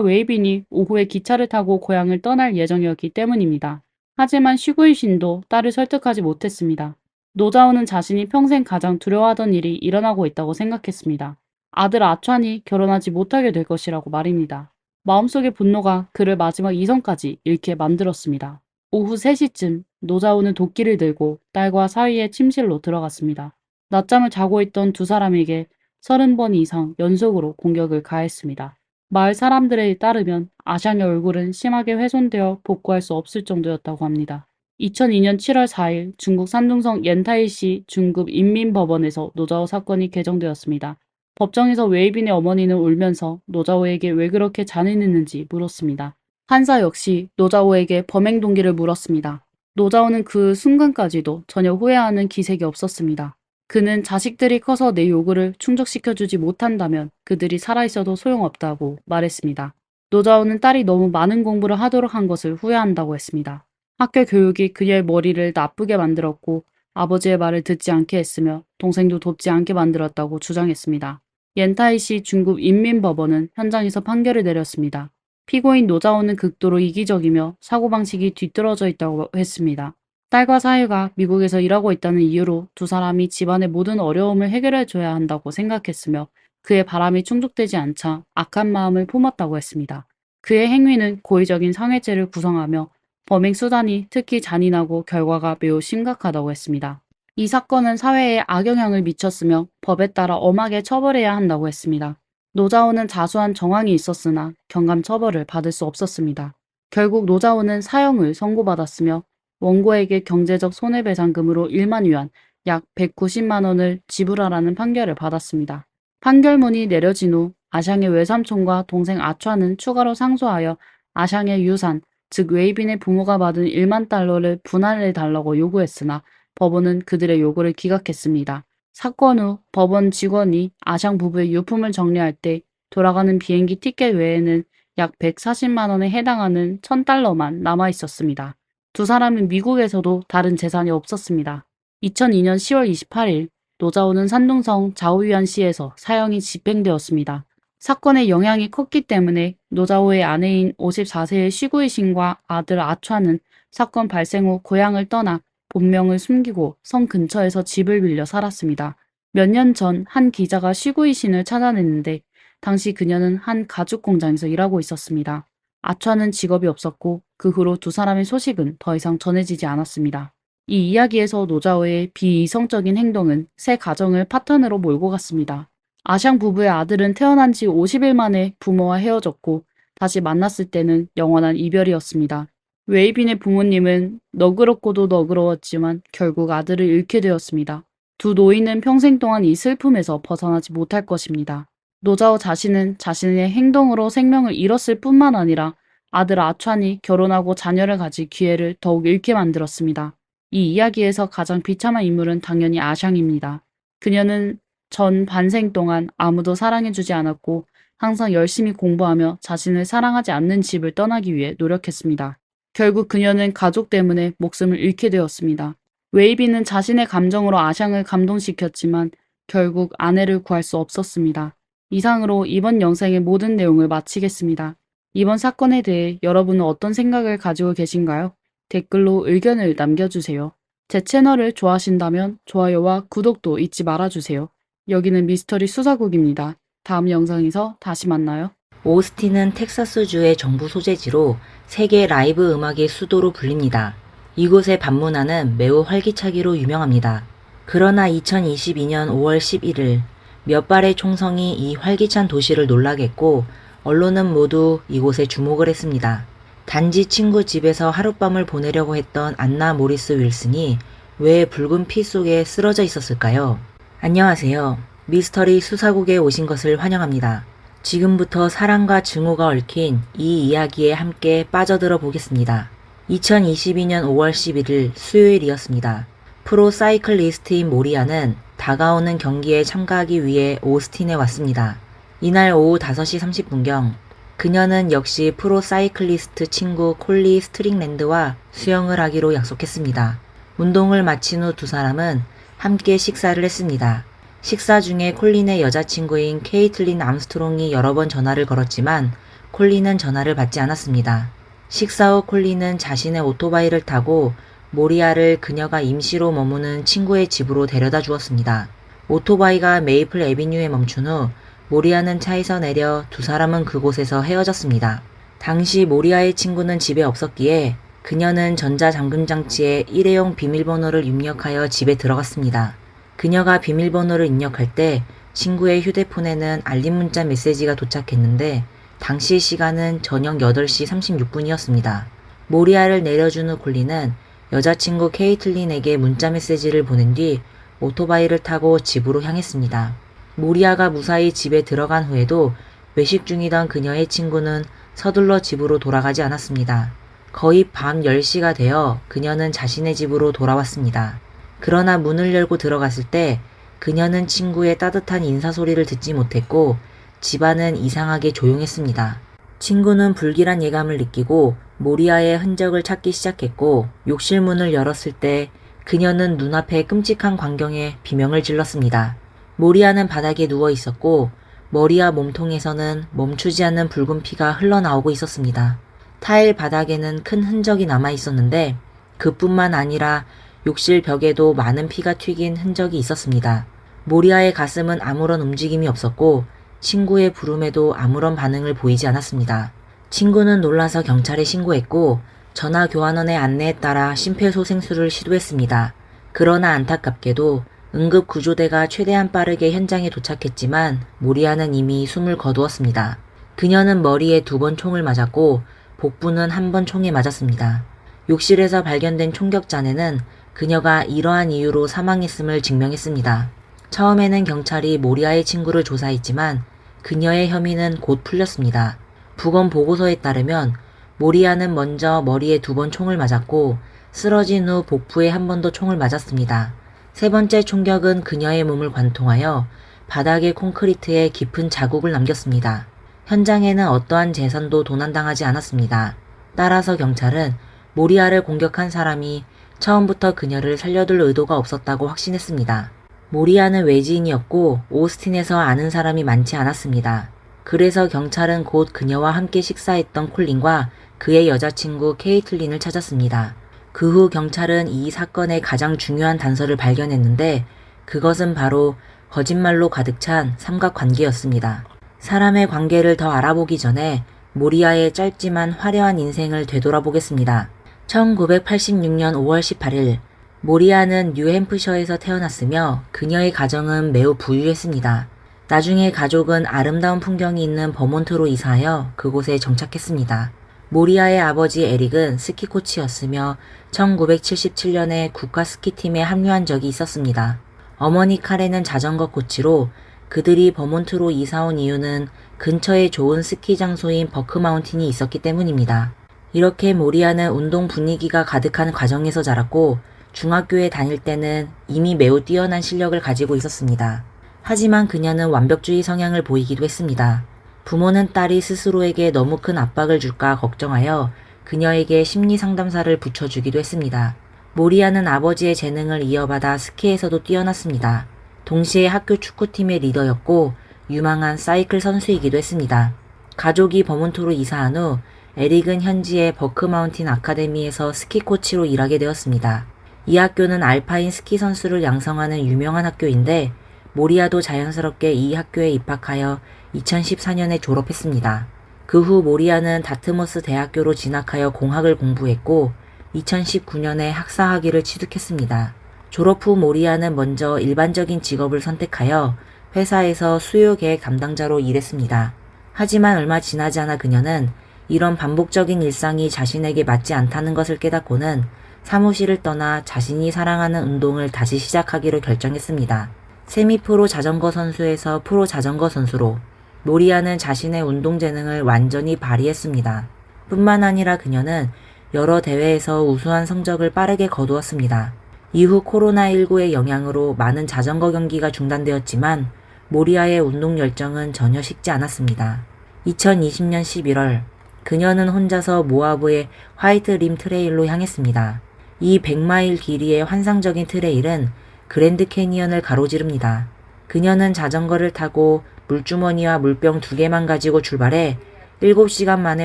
웨이빈이 오후에 기차를 타고 고향을 떠날 예정이었기 때문입니다. 하지만 시구이신도 딸을 설득하지 못했습니다. 노자오는 자신이 평생 가장 두려워하던 일이 일어나고 있다고 생각했습니다. 아들 아촨이 결혼하지 못하게 될 것이라고 말입니다. 마음속의 분노가 그를 마지막 이성까지 잃게 만들었습니다. 오후 3시쯤 노자오는 도끼를 들고 딸과 사위의 침실로 들어갔습니다. 낮잠을 자고 있던 두 사람에게 30번 이상 연속으로 공격을 가했습니다. 마을 사람들에 따르면 아샹의 얼굴은 심하게 훼손되어 복구할 수 없을 정도였다고 합니다. 2002년 7월 4일 중국 산둥성 옌타이시 중급 인민법원에서 노자오 사건이 개정되었습니다. 법정에서 웨이빈의 어머니는 울면서 노자오에게 왜 그렇게 잔인했는지 물었습니다. 판사 역시 노자오에게 범행 동기를 물었습니다. 노자오는 그 순간까지도 전혀 후회하는 기색이 없었습니다. 그는 자식들이 커서 내 요구를 충족시켜주지 못한다면 그들이 살아있어도 소용없다고 말했습니다. 노자오는 딸이 너무 많은 공부를 하도록 한 것을 후회한다고 했습니다. 학교 교육이 그녀의 머리를 나쁘게 만들었고 아버지의 말을 듣지 않게 했으며 동생도 돕지 않게 만들었다고 주장했습니다. 옌타이시 중급 인민법원은 현장에서 판결을 내렸습니다. 피고인 노자오는 극도로 이기적이며 사고방식이 뒤떨어져 있다고 했습니다. 딸과 사위가 미국에서 일하고 있다는 이유로 두 사람이 집안의 모든 어려움을 해결해줘야 한다고 생각했으며 그의 바람이 충족되지 않자 악한 마음을 품었다고 했습니다. 그의 행위는 고의적인 상해죄를 구성하며 범행 수단이 특히 잔인하고 결과가 매우 심각하다고 했습니다. 이 사건은 사회에 악영향을 미쳤으며 법에 따라 엄하게 처벌해야 한다고 했습니다. 노자오는 자수한 정황이 있었으나 경감 처벌을 받을 수 없었습니다. 결국 노자오는 사형을 선고받았으며 원고에게 경제적 손해배상금으로 1만 위안, 약 190만 원을 지불하라는 판결을 받았습니다. 판결문이 내려진 후 아샹의 외삼촌과 동생 아촨은 추가로 상소하여 아샹의 유산, 즉 웨이빈의 부모가 받은 1만 달러를 분할해달라고 요구했으나 법원은 그들의 요구를 기각했습니다. 사건 후 법원 직원이 아샹 부부의 유품을 정리할 때 돌아가는 비행기 티켓 외에는 약 140만 원에 해당하는 1000달러만 남아 있었습니다. 두 사람은 미국에서도 다른 재산이 없었습니다. 2002년 10월 28일 노자오는 산둥성 자오유안시에서 사형이 집행되었습니다. 사건의 영향이 컸기 때문에 노자오의 아내인 54세의 시구이신과 아들 아촨은 사건 발생 후 고향을 떠나 본명을 숨기고 성 근처에서 집을 빌려 살았습니다. 몇 년 전 한 기자가 시구이신을 찾아냈는데 당시 그녀는 한 가죽 공장에서 일하고 있었습니다. 아촨은 직업이 없었고 그 후로 두 사람의 소식은 더 이상 전해지지 않았습니다. 이 이야기에서 노자오의 비이성적인 행동은 새 가정을 파탄으로 몰고 갔습니다. 아샹 부부의 아들은 태어난 지 50일 만에 부모와 헤어졌고 다시 만났을 때는 영원한 이별이었습니다. 웨이빈의 부모님은 너그럽고도 너그러웠지만 결국 아들을 잃게 되었습니다. 두 노인은 평생 동안 이 슬픔에서 벗어나지 못할 것입니다. 노자오 자신은 자신의 행동으로 생명을 잃었을 뿐만 아니라 아들 아촨이 결혼하고 자녀를 가질 기회를 더욱 잃게 만들었습니다. 이 이야기에서 가장 비참한 인물은 당연히 아샹입니다. 그녀는 전 반생 동안 아무도 사랑해주지 않았고 항상 열심히 공부하며 자신을 사랑하지 않는 집을 떠나기 위해 노력했습니다. 결국 그녀는 가족 때문에 목숨을 잃게 되었습니다. 웨이빈은 자신의 감정으로 아샹을 감동시켰지만 결국 아내를 구할 수 없었습니다. 이상으로 이번 영상의 모든 내용을 마치겠습니다. 이번 사건에 대해 여러분은 어떤 생각을 가지고 계신가요? 댓글로 의견을 남겨주세요. 제 채널을 좋아하신다면 좋아요와 구독도 잊지 말아주세요. 여기는 미스터리 수사국입니다. 다음 영상에서 다시 만나요. 오스틴은 텍사스주의 정부 소재지로 세계 라이브 음악의 수도로 불립니다. 이곳의 밤문화는 매우 활기차기로 유명합니다. 그러나 2022년 5월 11일 몇 발의 총성이 이 활기찬 도시를 놀라겠고 언론은 모두 이곳에 주목을 했습니다. 단지 친구 집에서 하룻밤을 보내려고 했던 안나 모리스 윌슨이 왜 붉은 피 속에 쓰러져 있었을까요? 안녕하세요. 미스터리 수사국에 오신 것을 환영합니다. 지금부터 사랑과 증오가 얽힌 이 이야기에 함께 빠져들어 보겠습니다. 2022년 5월 11일 수요일이었습니다. 프로 사이클리스트인 모리아는 다가오는 경기에 참가하기 위해 오스틴에 왔습니다. 이날 오후 5시 30분경 그녀는 역시 프로 사이클리스트 친구 콜리 스트링랜드와 수영을 하기로 약속했습니다. 운동을 마친 후 두 사람은 함께 식사를 했습니다. 식사 중에 콜린의 여자친구인 케이틀린 암스트롱이 여러 번 전화를 걸었지만 콜린은 전화를 받지 않았습니다. 식사 후 콜린은 자신의 오토바이를 타고 모리아를 그녀가 임시로 머무는 친구의 집으로 데려다 주었습니다. 오토바이가 메이플 애비뉴에 멈춘 후 모리아는 차에서 내려 두 사람은 그곳에서 헤어졌습니다. 당시 모리아의 친구는 집에 없었기에 그녀는 전자잠금장치에 일회용 비밀번호를 입력하여 집에 들어갔습니다. 그녀가 비밀번호를 입력할 때 친구의 휴대폰에는 알림 문자 메시지가 도착했는데 당시 시간은 저녁 8시 36분이었습니다. 모리아를 내려준 후 콜린은 여자친구 케이틀린에게 문자 메시지를 보낸 뒤 오토바이를 타고 집으로 향했습니다. 모리아가 무사히 집에 들어간 후에도 외식 중이던 그녀의 친구는 서둘러 집으로 돌아가지 않았습니다. 거의 밤 10시가 되어 그녀는 자신의 집으로 돌아왔습니다. 그러나 문을 열고 들어갔을 때 그녀는 친구의 따뜻한 인사소리를 듣지 못했고 집안은 이상하게 조용했습니다. 친구는 불길한 예감을 느끼고 모리아의 흔적을 찾기 시작했고 욕실 문을 열었을 때 그녀는 눈앞에 끔찍한 광경에 비명을 질렀습니다. 모리아는 바닥에 누워 있었고 머리와 몸통에서는 멈추지 않는 붉은 피가 흘러나오고 있었습니다. 타일 바닥에는 큰 흔적이 남아 있었는데 그뿐만 아니라 욕실 벽에도 많은 피가 튀긴 흔적이 있었습니다. 모리아의 가슴은 아무런 움직임이 없었고 친구의 부름에도 아무런 반응을 보이지 않았습니다. 친구는 놀라서 경찰에 신고했고 전화 교환원의 안내에 따라 심폐소생술을 시도했습니다. 그러나 안타깝게도 응급구조대가 최대한 빠르게 현장에 도착했지만 모리아는 이미 숨을 거두었습니다. 그녀는 머리에 2번 총을 맞았고 복부는 1번 총에 맞았습니다. 욕실에서 발견된 총격잔에는 그녀가 이러한 이유로 사망했음을 증명했습니다. 처음에는 경찰이 모리아의 친구를 조사했지만 그녀의 혐의는 곧 풀렸습니다. 부검 보고서에 따르면 모리아는 먼저 머리에 2번 총을 맞았고 쓰러진 후 복부에 1번 더 총을 맞았습니다. 세 번째 총격은 그녀의 몸을 관통하여 바닥의 콘크리트에 깊은 자국을 남겼습니다. 현장에는 어떠한 재산도 도난당하지 않았습니다. 따라서 경찰은 모리아를 공격한 사람이 처음부터 그녀를 살려둘 의도가 없었다고 확신했습니다. 모리아는 외지인이었고 오스틴에서 아는 사람이 많지 않았습니다. 그래서 경찰은 곧 그녀와 함께 식사했던 콜린과 그의 여자친구 케이틀린을 찾았습니다. 그 후 경찰은 이 사건의 가장 중요한 단서를 발견했는데 그것은 바로 거짓말로 가득 찬 삼각관계였습니다. 사람의 관계를 더 알아보기 전에 모리아의 짧지만 화려한 인생을 되돌아보겠습니다. 1986년 5월 18일 모리아는 뉴햄프셔에서 태어났으며 그녀의 가정은 매우 부유했습니다. 나중에 가족은 아름다운 풍경이 있는 버몬트로 이사하여 그곳에 정착했습니다. 모리아의 아버지 에릭은 스키 코치였으며 1977년에 국가 스키팀에 합류한 적이 있었습니다. 어머니 카렌은 자전거 코치로 그들이 버몬트로 이사온 이유는 근처에 좋은 스키 장소인 버크마운틴이 있었기 때문입니다. 이렇게 모리아는 운동 분위기가 가득한 가정에서 자랐고 중학교에 다닐 때는 이미 매우 뛰어난 실력을 가지고 있었습니다. 하지만 그녀는 완벽주의 성향을 보이기도 했습니다. 부모는 딸이 스스로에게 너무 큰 압박을 줄까 걱정하여 그녀에게 심리상담사를 붙여주기도 했습니다. 모리아는 아버지의 재능을 이어받아 스키에서도 뛰어났습니다. 동시에 학교 축구팀의 리더였고 유망한 사이클 선수이기도 했습니다. 가족이 버몬트로 이사한 후 에릭은 현지의 버크마운틴 아카데미에서 스키 코치로 일하게 되었습니다. 이 학교는 알파인 스키 선수를 양성하는 유명한 학교인데 모리아도 자연스럽게 이 학교에 입학하여 2014년에 졸업했습니다. 그 후 모리아는 다트머스 대학교로 진학하여 공학을 공부했고 2019년에 학사학위를 취득했습니다. 졸업 후 모리아는 먼저 일반적인 직업을 선택하여 회사에서 수요 계획 담당자로 일했습니다. 하지만 얼마 지나지 않아 그녀는 이런 반복적인 일상이 자신에게 맞지 않다는 것을 깨닫고는 사무실을 떠나 자신이 사랑하는 운동을 다시 시작하기로 결정했습니다. 세미프로 자전거 선수에서 프로 자전거 선수로 모리아는 자신의 운동 재능을 완전히 발휘했습니다. 뿐만 아니라 그녀는 여러 대회에서 우수한 성적을 빠르게 거두었습니다. 이후 코로나19의 영향으로 많은 자전거 경기가 중단되었지만 모리아의 운동 열정은 전혀 식지 않았습니다. 2020년 11월, 그녀는 혼자서 모하브의 화이트 림 트레일로 향했습니다. 이 100마일 길이의 환상적인 트레일은 그랜드 캐니언을 가로지릅니다. 그녀는 자전거를 타고 물주머니와 물병 2개만 가지고 출발해 7시간 만에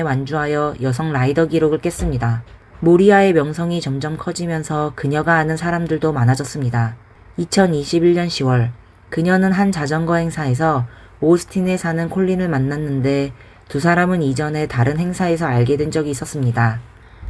완주하여 여성 라이더 기록을 깼습니다. 모리아의 명성이 점점 커지면서 그녀가 아는 사람들도 많아졌습니다. 2021년 10월, 그녀는 한 자전거 행사에서 오스틴에 사는 콜린을 만났는데 두 사람은 이전에 다른 행사에서 알게 된 적이 있었습니다.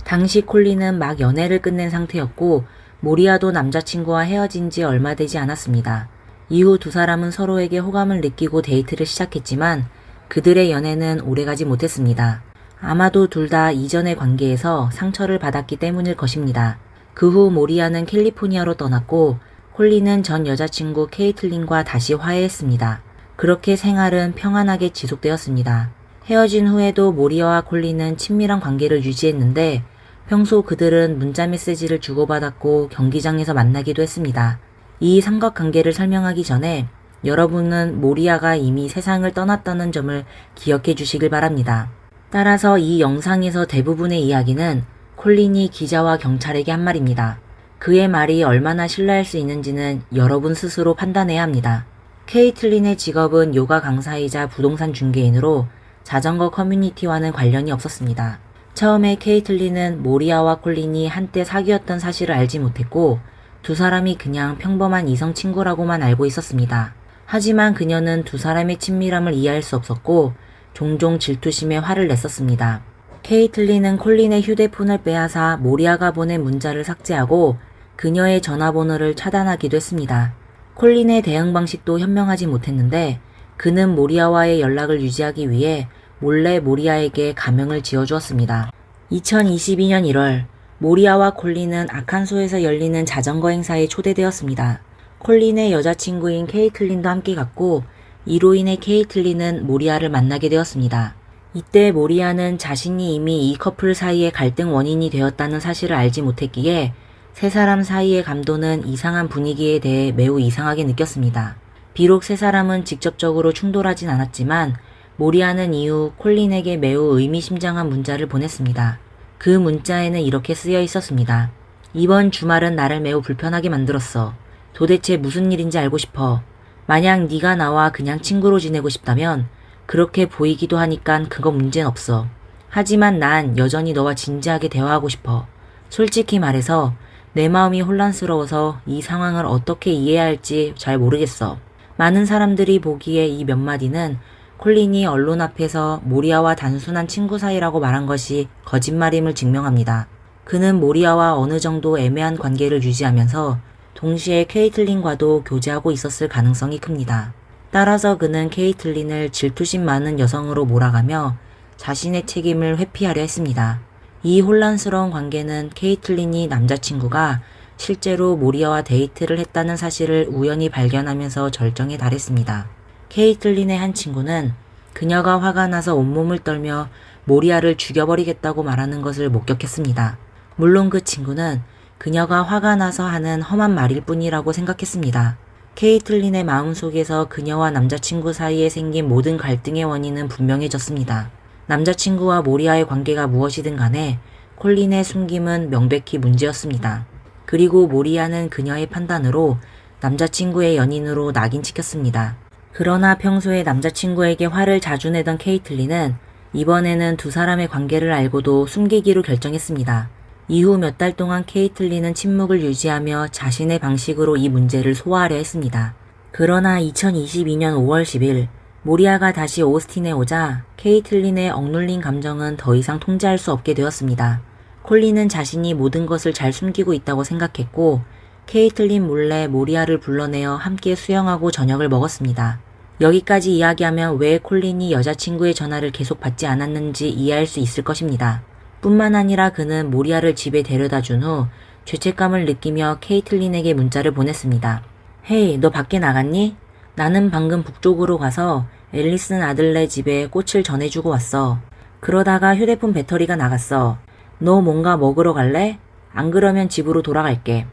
당시 콜린은 막 연애를 끝낸 상태였고 모리아도 남자친구와 헤어진 지 얼마 되지 않았습니다. 이후 두 사람은 서로에게 호감을 느끼고 데이트를 시작했지만 그들의 연애는 오래가지 못했습니다. 아마도 둘 다 이전의 관계에서 상처를 받았기 때문일 것입니다. 그 후 모리아는 캘리포니아로 떠났고 콜린은 전 여자친구 케이틀린과 다시 화해했습니다. 그렇게 생활은 평안하게 지속되었습니다. 헤어진 후에도 모리아와 콜린은 친밀한 관계를 유지했는데 평소 그들은 문자 메시지를 주고받았고 경기장에서 만나기도 했습니다. 이 삼각관계를 설명하기 전에 여러분은 모리아가 이미 세상을 떠났다는 점을 기억해 주시길 바랍니다. 따라서 이 영상에서 대부분의 이야기는 콜린이 기자와 경찰에게 한 말입니다. 그의 말이 얼마나 신뢰할 수 있는지는 여러분 스스로 판단해야 합니다. 케이틀린의 직업은 요가 강사이자 부동산 중개인으로 자전거 커뮤니티와는 관련이 없었습니다. 처음에 케이틀린은 모리아와 콜린이 한때 사귀었던 사실을 알지 못했고 두 사람이 그냥 평범한 이성 친구라고만 알고 있었습니다. 하지만 그녀는 두 사람의 친밀함을 이해할 수 없었고 종종 질투심에 화를 냈었습니다. 케이틀린은 콜린의 휴대폰을 빼앗아 모리아가 보낸 문자를 삭제하고 그녀의 전화번호를 차단하기도 했습니다. 콜린의 대응 방식도 현명하지 못했는데 그는 모리아와의 연락을 유지하기 위해 몰래 모리아에게 가명을 지어주었습니다. 2022년 1월, 모리아와 콜린은 아칸소에서 열리는 자전거 행사에 초대되었습니다. 콜린의 여자친구인 케이틀린도 함께 갔고 이로 인해 케이틀린은 모리아를 만나게 되었습니다. 이때 모리아는 자신이 이미 이 커플 사이의 갈등 원인이 되었다는 사실을 알지 못했기에 세 사람 사이의 감도는 이상한 분위기에 대해 매우 이상하게 느꼈습니다. 비록 세 사람은 직접적으로 충돌하진 않았지만 모리아는 이후 콜린에게 매우 의미심장한 문자를 보냈습니다. 그 문자에는 이렇게 쓰여 있었습니다. 이번 주말은 나를 매우 불편하게 만들었어. 도대체 무슨 일인지 알고 싶어. 만약 네가 나와 그냥 친구로 지내고 싶다면 그렇게 보이기도 하니깐 그거 문제는 없어. 하지만 난 여전히 너와 진지하게 대화하고 싶어. 솔직히 말해서 내 마음이 혼란스러워서 이 상황을 어떻게 이해해야 할지 잘 모르겠어. 많은 사람들이 보기에 이 몇 마디는 콜린이 언론 앞에서 모리아와 단순한 친구 사이라고 말한 것이 거짓말임을 증명합니다. 그는 모리아와 어느 정도 애매한 관계를 유지하면서 동시에 케이틀린과도 교제하고 있었을 가능성이 큽니다. 따라서 그는 케이틀린을 질투심 많은 여성으로 몰아가며 자신의 책임을 회피하려 했습니다. 이 혼란스러운 관계는 케이틀린이 남자친구가 실제로 모리아와 데이트를 했다는 사실을 우연히 발견하면서 절정에 달했습니다. 케이틀린의 한 친구는 그녀가 화가 나서 온몸을 떨며 모리아를 죽여버리겠다고 말하는 것을 목격했습니다. 물론 그 친구는 그녀가 화가 나서 하는 험한 말일 뿐이라고 생각했습니다. 케이틀린의 마음속에서 그녀와 남자친구 사이에 생긴 모든 갈등의 원인은 분명해졌습니다. 남자친구와 모리아의 관계가 무엇이든 간에 콜린의 숨김은 명백히 문제였습니다. 그리고 모리아는 그녀의 판단으로 남자친구의 연인으로 낙인찍혔습니다. 그러나 평소에 남자친구에게 화를 자주 내던 케이틀린은 이번에는 두 사람의 관계를 알고도 숨기기로 결정했습니다. 이후 몇 달 동안 케이틀린은 침묵을 유지하며 자신의 방식으로 이 문제를 소화하려 했습니다. 그러나 2022년 5월 10일 모리아가 다시 오스틴에 오자 케이틀린의 억눌린 감정은 더 이상 통제할 수 없게 되었습니다. 콜린은 자신이 모든 것을 잘 숨기고 있다고 생각했고 케이틀린 몰래 모리아를 불러내어 함께 수영하고 저녁을 먹었습니다. 여기까지 이야기하면 왜 콜린이 여자친구의 전화를 계속 받지 않았는지 이해할 수 있을 것입니다. 뿐만 아니라 그는 모리아를 집에 데려다 준 후 죄책감을 느끼며 케이틀린에게 문자를 보냈습니다. 헤이, 너 밖에 나갔니? 나는 방금 북쪽으로 가서 앨리슨 아들네 집에 꽃을 전해주고 왔어. 그러다가 휴대폰 배터리가 나갔어. 너 뭔가 먹으러 갈래? 안 그러면 집으로 돌아갈게.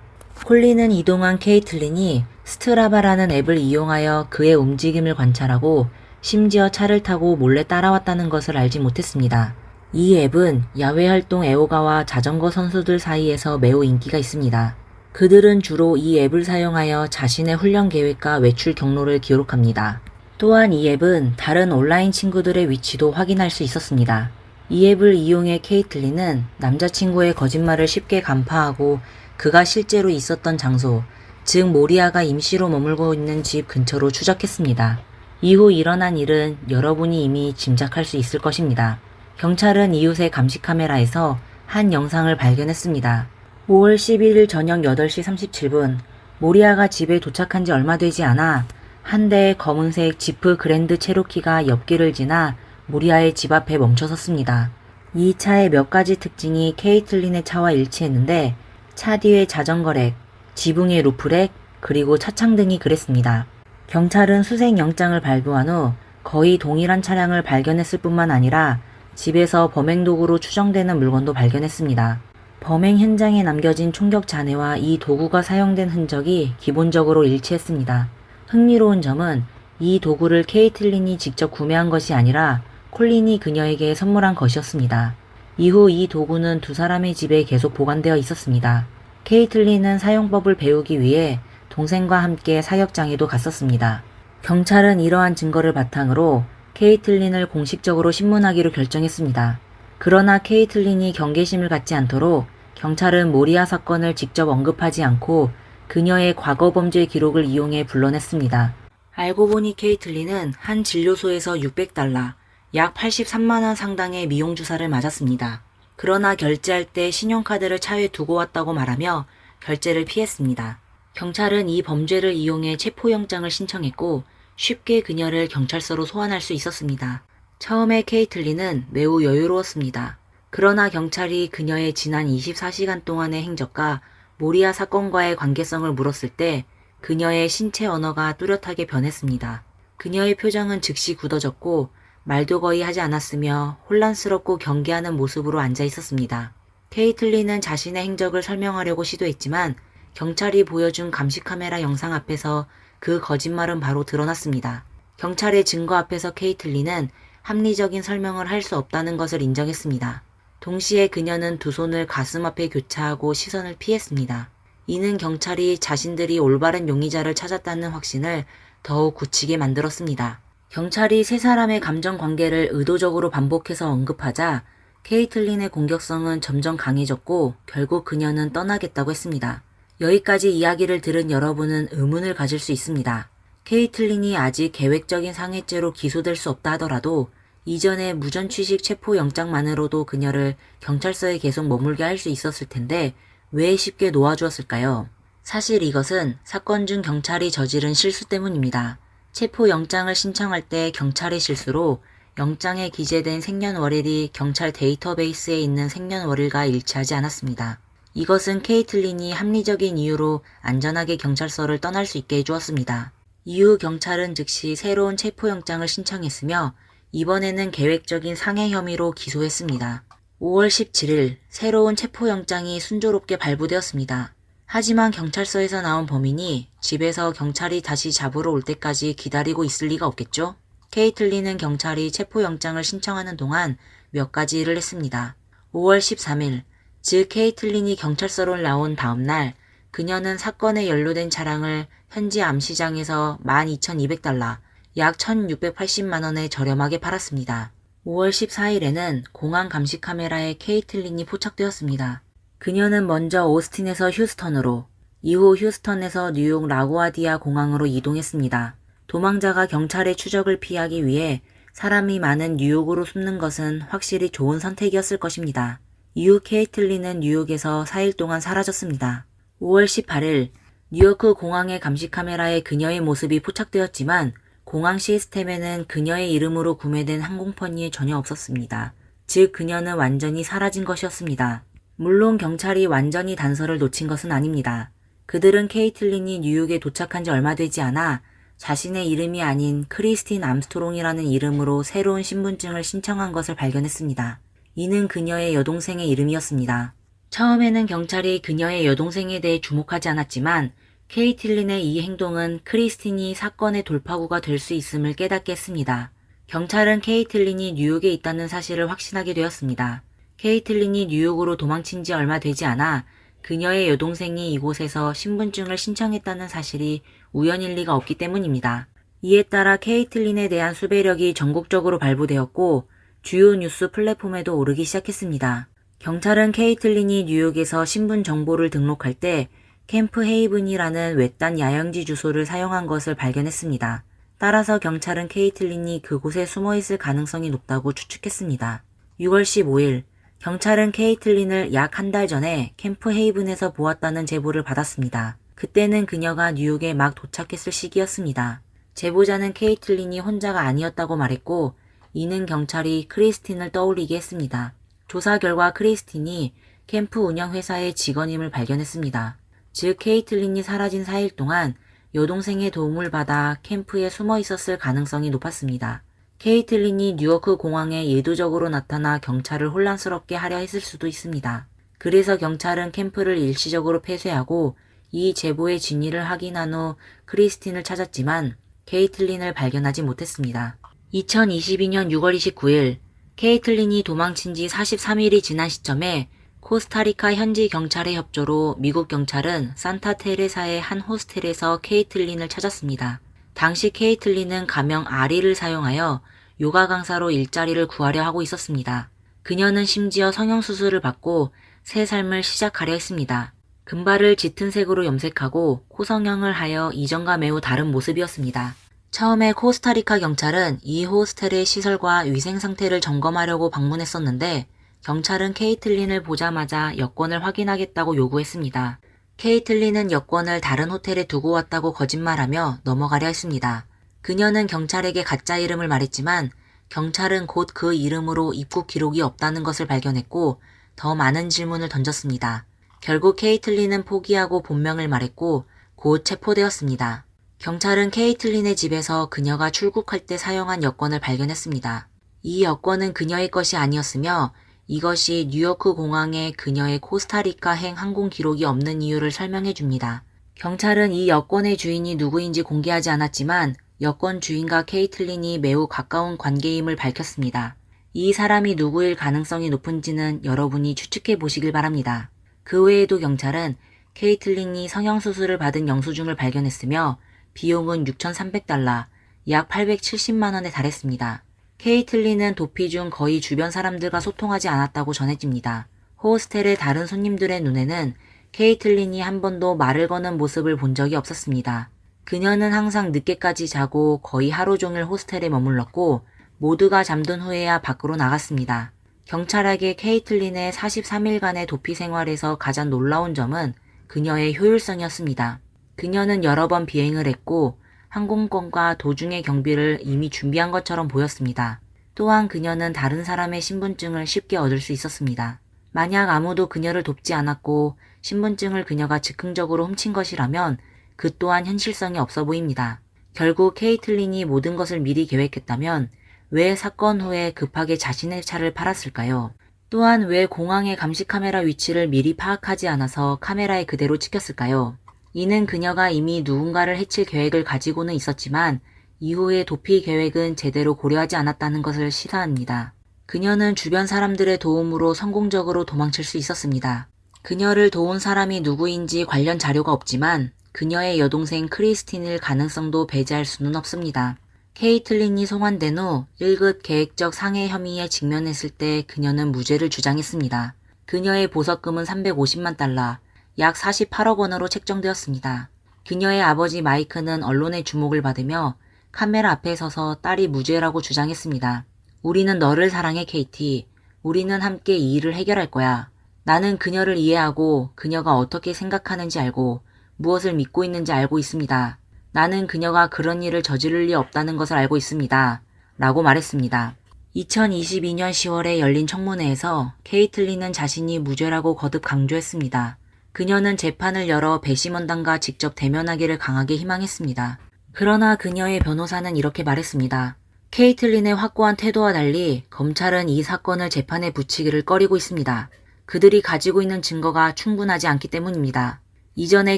콜린은 이동한 케이틀린이 스트라바라는 앱을 이용하여 그의 움직임을 관찰하고 심지어 차를 타고 몰래 따라왔다는 것을 알지 못했습니다. 이 앱은 야외 활동 애호가와 자전거 선수들 사이에서 매우 인기가 있습니다. 그들은 주로 이 앱을 사용하여 자신의 훈련 계획과 외출 경로를 기록합니다. 또한 이 앱은 다른 온라인 친구들의 위치도 확인할 수 있었습니다. 이 앱을 이용해 케이틀린은 남자친구의 거짓말을 쉽게 간파하고 그가 실제로 있었던 장소, 즉 모리아가 임시로 머물고 있는 집 근처로 추적했습니다. 이후 일어난 일은 여러분이 이미 짐작할 수 있을 것입니다. 경찰은 이웃의 감시 카메라에서 한 영상을 발견했습니다. 5월 11일 저녁 8시 37분, 모리아가 집에 도착한 지 얼마 되지 않아 한 대의 검은색 지프 그랜드 체로키가 옆길을 지나 모리아의 집 앞에 멈춰섰습니다. 이 차의 몇 가지 특징이 케이틀린의 차와 일치했는데 차 뒤에 자전거랙, 지붕의 루프랙, 그리고 차창등이 그랬습니다. 경찰은 수색 영장을 발부한 후 거의 동일한 차량을 발견했을 뿐만 아니라 집에서 범행 도구로 추정되는 물건도 발견했습니다. 범행 현장에 남겨진 총격 잔해와 이 도구가 사용된 흔적이 기본적으로 일치했습니다. 흥미로운 점은 이 도구를 케이틀린이 직접 구매한 것이 아니라 콜린이 그녀에게 선물한 것이었습니다. 이후 이 도구는 두 사람의 집에 계속 보관되어 있었습니다. 케이틀린은 사용법을 배우기 위해 동생과 함께 사격장에도 갔었습니다. 경찰은 이러한 증거를 바탕으로 케이틀린을 공식적으로 신문하기로 결정했습니다. 그러나 케이틀린이 경계심을 갖지 않도록 경찰은 모리아 사건을 직접 언급하지 않고 그녀의 과거 범죄 기록을 이용해 불러냈습니다. 알고 보니 케이틀린은 한 진료소에서 $600, 약 83만 원 상당의 미용 주사를 맞았습니다. 그러나 결제할 때 신용카드를 차에 두고 왔다고 말하며 결제를 피했습니다. 경찰은 이 범죄를 이용해 체포영장을 신청했고 쉽게 그녀를 경찰서로 소환할 수 있었습니다. 처음에 케이틀린은 매우 여유로웠습니다. 그러나 경찰이 그녀의 지난 24시간 동안의 행적과 모리아 사건과의 관계성을 물었을 때 그녀의 신체 언어가 뚜렷하게 변했습니다. 그녀의 표정은 즉시 굳어졌고 말도 거의 하지 않았으며 혼란스럽고 경계하는 모습으로 앉아 있었습니다. 케이틀린은 자신의 행적을 설명하려고 시도했지만 경찰이 보여준 감시카메라 영상 앞에서 그 거짓말은 바로 드러났습니다. 경찰의 증거 앞에서 케이틀린은 합리적인 설명을 할 수 없다는 것을 인정했습니다. 동시에 그녀는 두 손을 가슴 앞에 교차하고 시선을 피했습니다. 이는 경찰이 자신들이 올바른 용의자를 찾았다는 확신을 더욱 굳히게 만들었습니다. 경찰이 세 사람의 감정 관계를 의도적으로 반복해서 언급하자 케이틀린의 공격성은 점점 강해졌고 결국 그녀는 떠나겠다고 했습니다. 여기까지 이야기를 들은 여러분은 의문을 가질 수 있습니다. 케이틀린이 아직 계획적인 상해죄로 기소될 수 없다 하더라도 이전에 무전취식 체포 영장만으로도 그녀를 경찰서에 계속 머물게 할 수 있었을 텐데 왜 쉽게 놓아주었을까요? 사실 이것은 사건 중 경찰이 저지른 실수 때문입니다. 체포 영장을 신청할 때 경찰의 실수로 영장에 기재된 생년월일이 경찰 데이터베이스에 있는 생년월일과 일치하지 않았습니다. 이것은 케이틀린이 합리적인 이유로 안전하게 경찰서를 떠날 수 있게 해주었습니다. 이후 경찰은 즉시 새로운 체포영장을 신청했으며 이번에는 계획적인 상해 혐의로 기소했습니다. 5월 17일 새로운 체포영장이 순조롭게 발부되었습니다. 하지만 경찰서에서 나온 범인이 집에서 경찰이 다시 잡으러 올 때까지 기다리고 있을 리가 없겠죠? 케이틀린은 경찰이 체포영장을 신청하는 동안 몇 가지 일을 했습니다. 5월 13일, 즉 케이틀린이 경찰서로 나온 다음 날, 그녀는 사건에 연루된 차량을 현지 암시장에서 $12,200, 약 1,680만 원에 저렴하게 팔았습니다. 5월 14일에는 공항 감시 카메라에 케이틀린이 포착되었습니다. 그녀는 먼저 오스틴에서 휴스턴으로, 이후 휴스턴에서 뉴욕 라구아디아 공항으로 이동했습니다. 도망자가 경찰의 추적을 피하기 위해 사람이 많은 뉴욕으로 숨는 것은 확실히 좋은 선택이었을 것입니다. 이후 케이틀린은 뉴욕에서 4일 동안 사라졌습니다. 5월 18일 뉴요크 공항의 감시 카메라에 그녀의 모습이 포착되었지만 공항 시스템에는 그녀의 이름으로 구매된 항공편이 전혀 없었습니다. 즉 그녀는 완전히 사라진 것이었습니다. 물론 경찰이 완전히 단서를 놓친 것은 아닙니다. 그들은 케이틀린이 뉴욕에 도착한 지 얼마 되지 않아 자신의 이름이 아닌 크리스틴 암스트롱이라는 이름으로 새로운 신분증을 신청한 것을 발견했습니다. 이는 그녀의 여동생의 이름이었습니다. 처음에는 경찰이 그녀의 여동생에 대해 주목하지 않았지만 케이틀린의 이 행동은 크리스틴이 사건의 돌파구가 될 수 있음을 깨닫게 했습니다. 경찰은 케이틀린이 뉴욕에 있다는 사실을 확신하게 되었습니다. 케이틀린이 뉴욕으로 도망친 지 얼마 되지 않아 그녀의 여동생이 이곳에서 신분증을 신청했다는 사실이 우연일 리가 없기 때문입니다. 이에 따라 케이틀린에 대한 수배력이 전국적으로 발부되었고 주요 뉴스 플랫폼에도 오르기 시작했습니다. 경찰은 케이틀린이 뉴욕에서 신분 정보를 등록할 때 캠프 헤이븐이라는 외딴 야영지 주소를 사용한 것을 발견했습니다. 따라서 경찰은 케이틀린이 그곳에 숨어있을 가능성이 높다고 추측했습니다. 6월 15일, 경찰은 케이틀린을 약 한 달 전에 캠프 헤이븐에서 보았다는 제보를 받았습니다. 그때는 그녀가 뉴욕에 막 도착했을 시기였습니다. 제보자는 케이틀린이 혼자가 아니었다고 말했고, 이는 경찰이 크리스틴을 떠올리게 했습니다. 조사 결과 크리스틴이 캠프 운영회사의 직원임을 발견했습니다. 즉 케이틀린이 사라진 4일 동안 여동생의 도움을 받아 캠프에 숨어 있었을 가능성이 높았습니다. 케이틀린이 뉴요크 공항에 예도적으로 나타나 경찰을 혼란스럽게 하려 했을 수도 있습니다. 그래서 경찰은 캠프를 일시적으로 폐쇄하고 이 제보의 진위를 확인한 후 크리스틴을 찾았지만 케이틀린을 발견하지 못했습니다. 2022년 6월 29일 케이틀린이 도망친 지 43일이 지난 시점에 코스타리카 현지 경찰의 협조로 미국 경찰은 산타 테레사의 한 호스텔에서 케이틀린을 찾았습니다. 당시 케이틀린은 가명 아리를 사용하여 요가 강사로 일자리를 구하려 하고 있었습니다. 그녀는 심지어 성형수술을 받고 새 삶을 시작하려 했습니다. 금발을 짙은 색으로 염색하고 코성형을 하여 이전과 매우 다른 모습이었습니다. 처음에 코스타리카 경찰은 이 호스텔의 시설과 위생 상태를 점검하려고 방문했었는데 경찰은 케이틀린을 보자마자 여권을 확인하겠다고 요구했습니다. 케이틀린은 여권을 다른 호텔에 두고 왔다고 거짓말하며 넘어가려 했습니다. 그녀는 경찰에게 가짜 이름을 말했지만 경찰은 곧 그 이름으로 입국 기록이 없다는 것을 발견했고 더 많은 질문을 던졌습니다. 결국 케이틀린은 포기하고 본명을 말했고 곧 체포되었습니다. 경찰은 케이틀린의 집에서 그녀가 출국할 때 사용한 여권을 발견했습니다. 이 여권은 그녀의 것이 아니었으며 이것이 뉴요크 공항에 그녀의 코스타리카행 항공 기록이 없는 이유를 설명해 줍니다. 경찰은 이 여권의 주인이 누구인지 공개하지 않았지만 여권 주인과 케이틀린이 매우 가까운 관계임을 밝혔습니다. 이 사람이 누구일 가능성이 높은지는 여러분이 추측해 보시길 바랍니다. 그 외에도 경찰은 케이틀린이 성형수술을 받은 영수증을 발견했으며 비용은 6,300달러, 약 870만 원에 달했습니다. 케이틀린은 도피 중 거의 주변 사람들과 소통하지 않았다고 전해집니다. 호스텔의 다른 손님들의 눈에는 케이틀린이 한 번도 말을 거는 모습을 본 적이 없었습니다. 그녀는 항상 늦게까지 자고 거의 하루 종일 호스텔에 머물렀고 모두가 잠든 후에야 밖으로 나갔습니다. 경찰에게 케이틀린의 43일간의 도피 생활에서 가장 놀라운 점은 그녀의 효율성이었습니다. 그녀는 여러 번 비행을 했고 항공권과 도중의 경비를 이미 준비한 것처럼 보였습니다. 또한 그녀는 다른 사람의 신분증을 쉽게 얻을 수 있었습니다. 만약 아무도 그녀를 돕지 않았고 신분증을 그녀가 즉흥적으로 훔친 것이라면 그 또한 현실성이 없어 보입니다. 결국 케이틀린이 모든 것을 미리 계획했다면 왜 사건 후에 급하게 자신의 차를 팔았을까요? 또한 왜 공항의 감시 카메라 위치를 미리 파악하지 않아서 카메라에 그대로 찍혔을까요? 이는 그녀가 이미 누군가를 해칠 계획을 가지고는 있었지만 이후의 도피 계획은 제대로 고려하지 않았다는 것을 시사합니다. 그녀는 주변 사람들의 도움으로 성공적으로 도망칠 수 있었습니다. 그녀를 도운 사람이 누구인지 관련 자료가 없지만 그녀의 여동생 크리스틴일 가능성도 배제할 수는 없습니다. 케이틀린이 송환된 후 1급 계획적 상해 혐의에 직면했을 때 그녀는 무죄를 주장했습니다. 그녀의 보석금은 350만 달러, 약 48억 원으로 책정되었습니다. 그녀의 아버지 마이크는 언론의 주목을 받으며 카메라 앞에 서서 딸이 무죄라고 주장했습니다. 우리는 너를 사랑해, 케이티. 우리는 함께 이 일을 해결할 거야. 나는 그녀를 이해하고 그녀가 어떻게 생각하는지 알고 무엇을 믿고 있는지 알고 있습니다. 나는 그녀가 그런 일을 저지를 리 없다는 것을 알고 있습니다. 라고 말했습니다. 2022년 10월에 열린 청문회에서 케이틀린은 자신이 무죄라고 거듭 강조했습니다. 그녀는 재판을 열어 배심원단과 직접 대면하기를 강하게 희망했습니다. 그러나 그녀의 변호사는 이렇게 말했습니다. 케이틀린의 확고한 태도와 달리 검찰은 이 사건을 재판에 붙이기를 꺼리고 있습니다. 그들이 가지고 있는 증거가 충분하지 않기 때문입니다. 이전에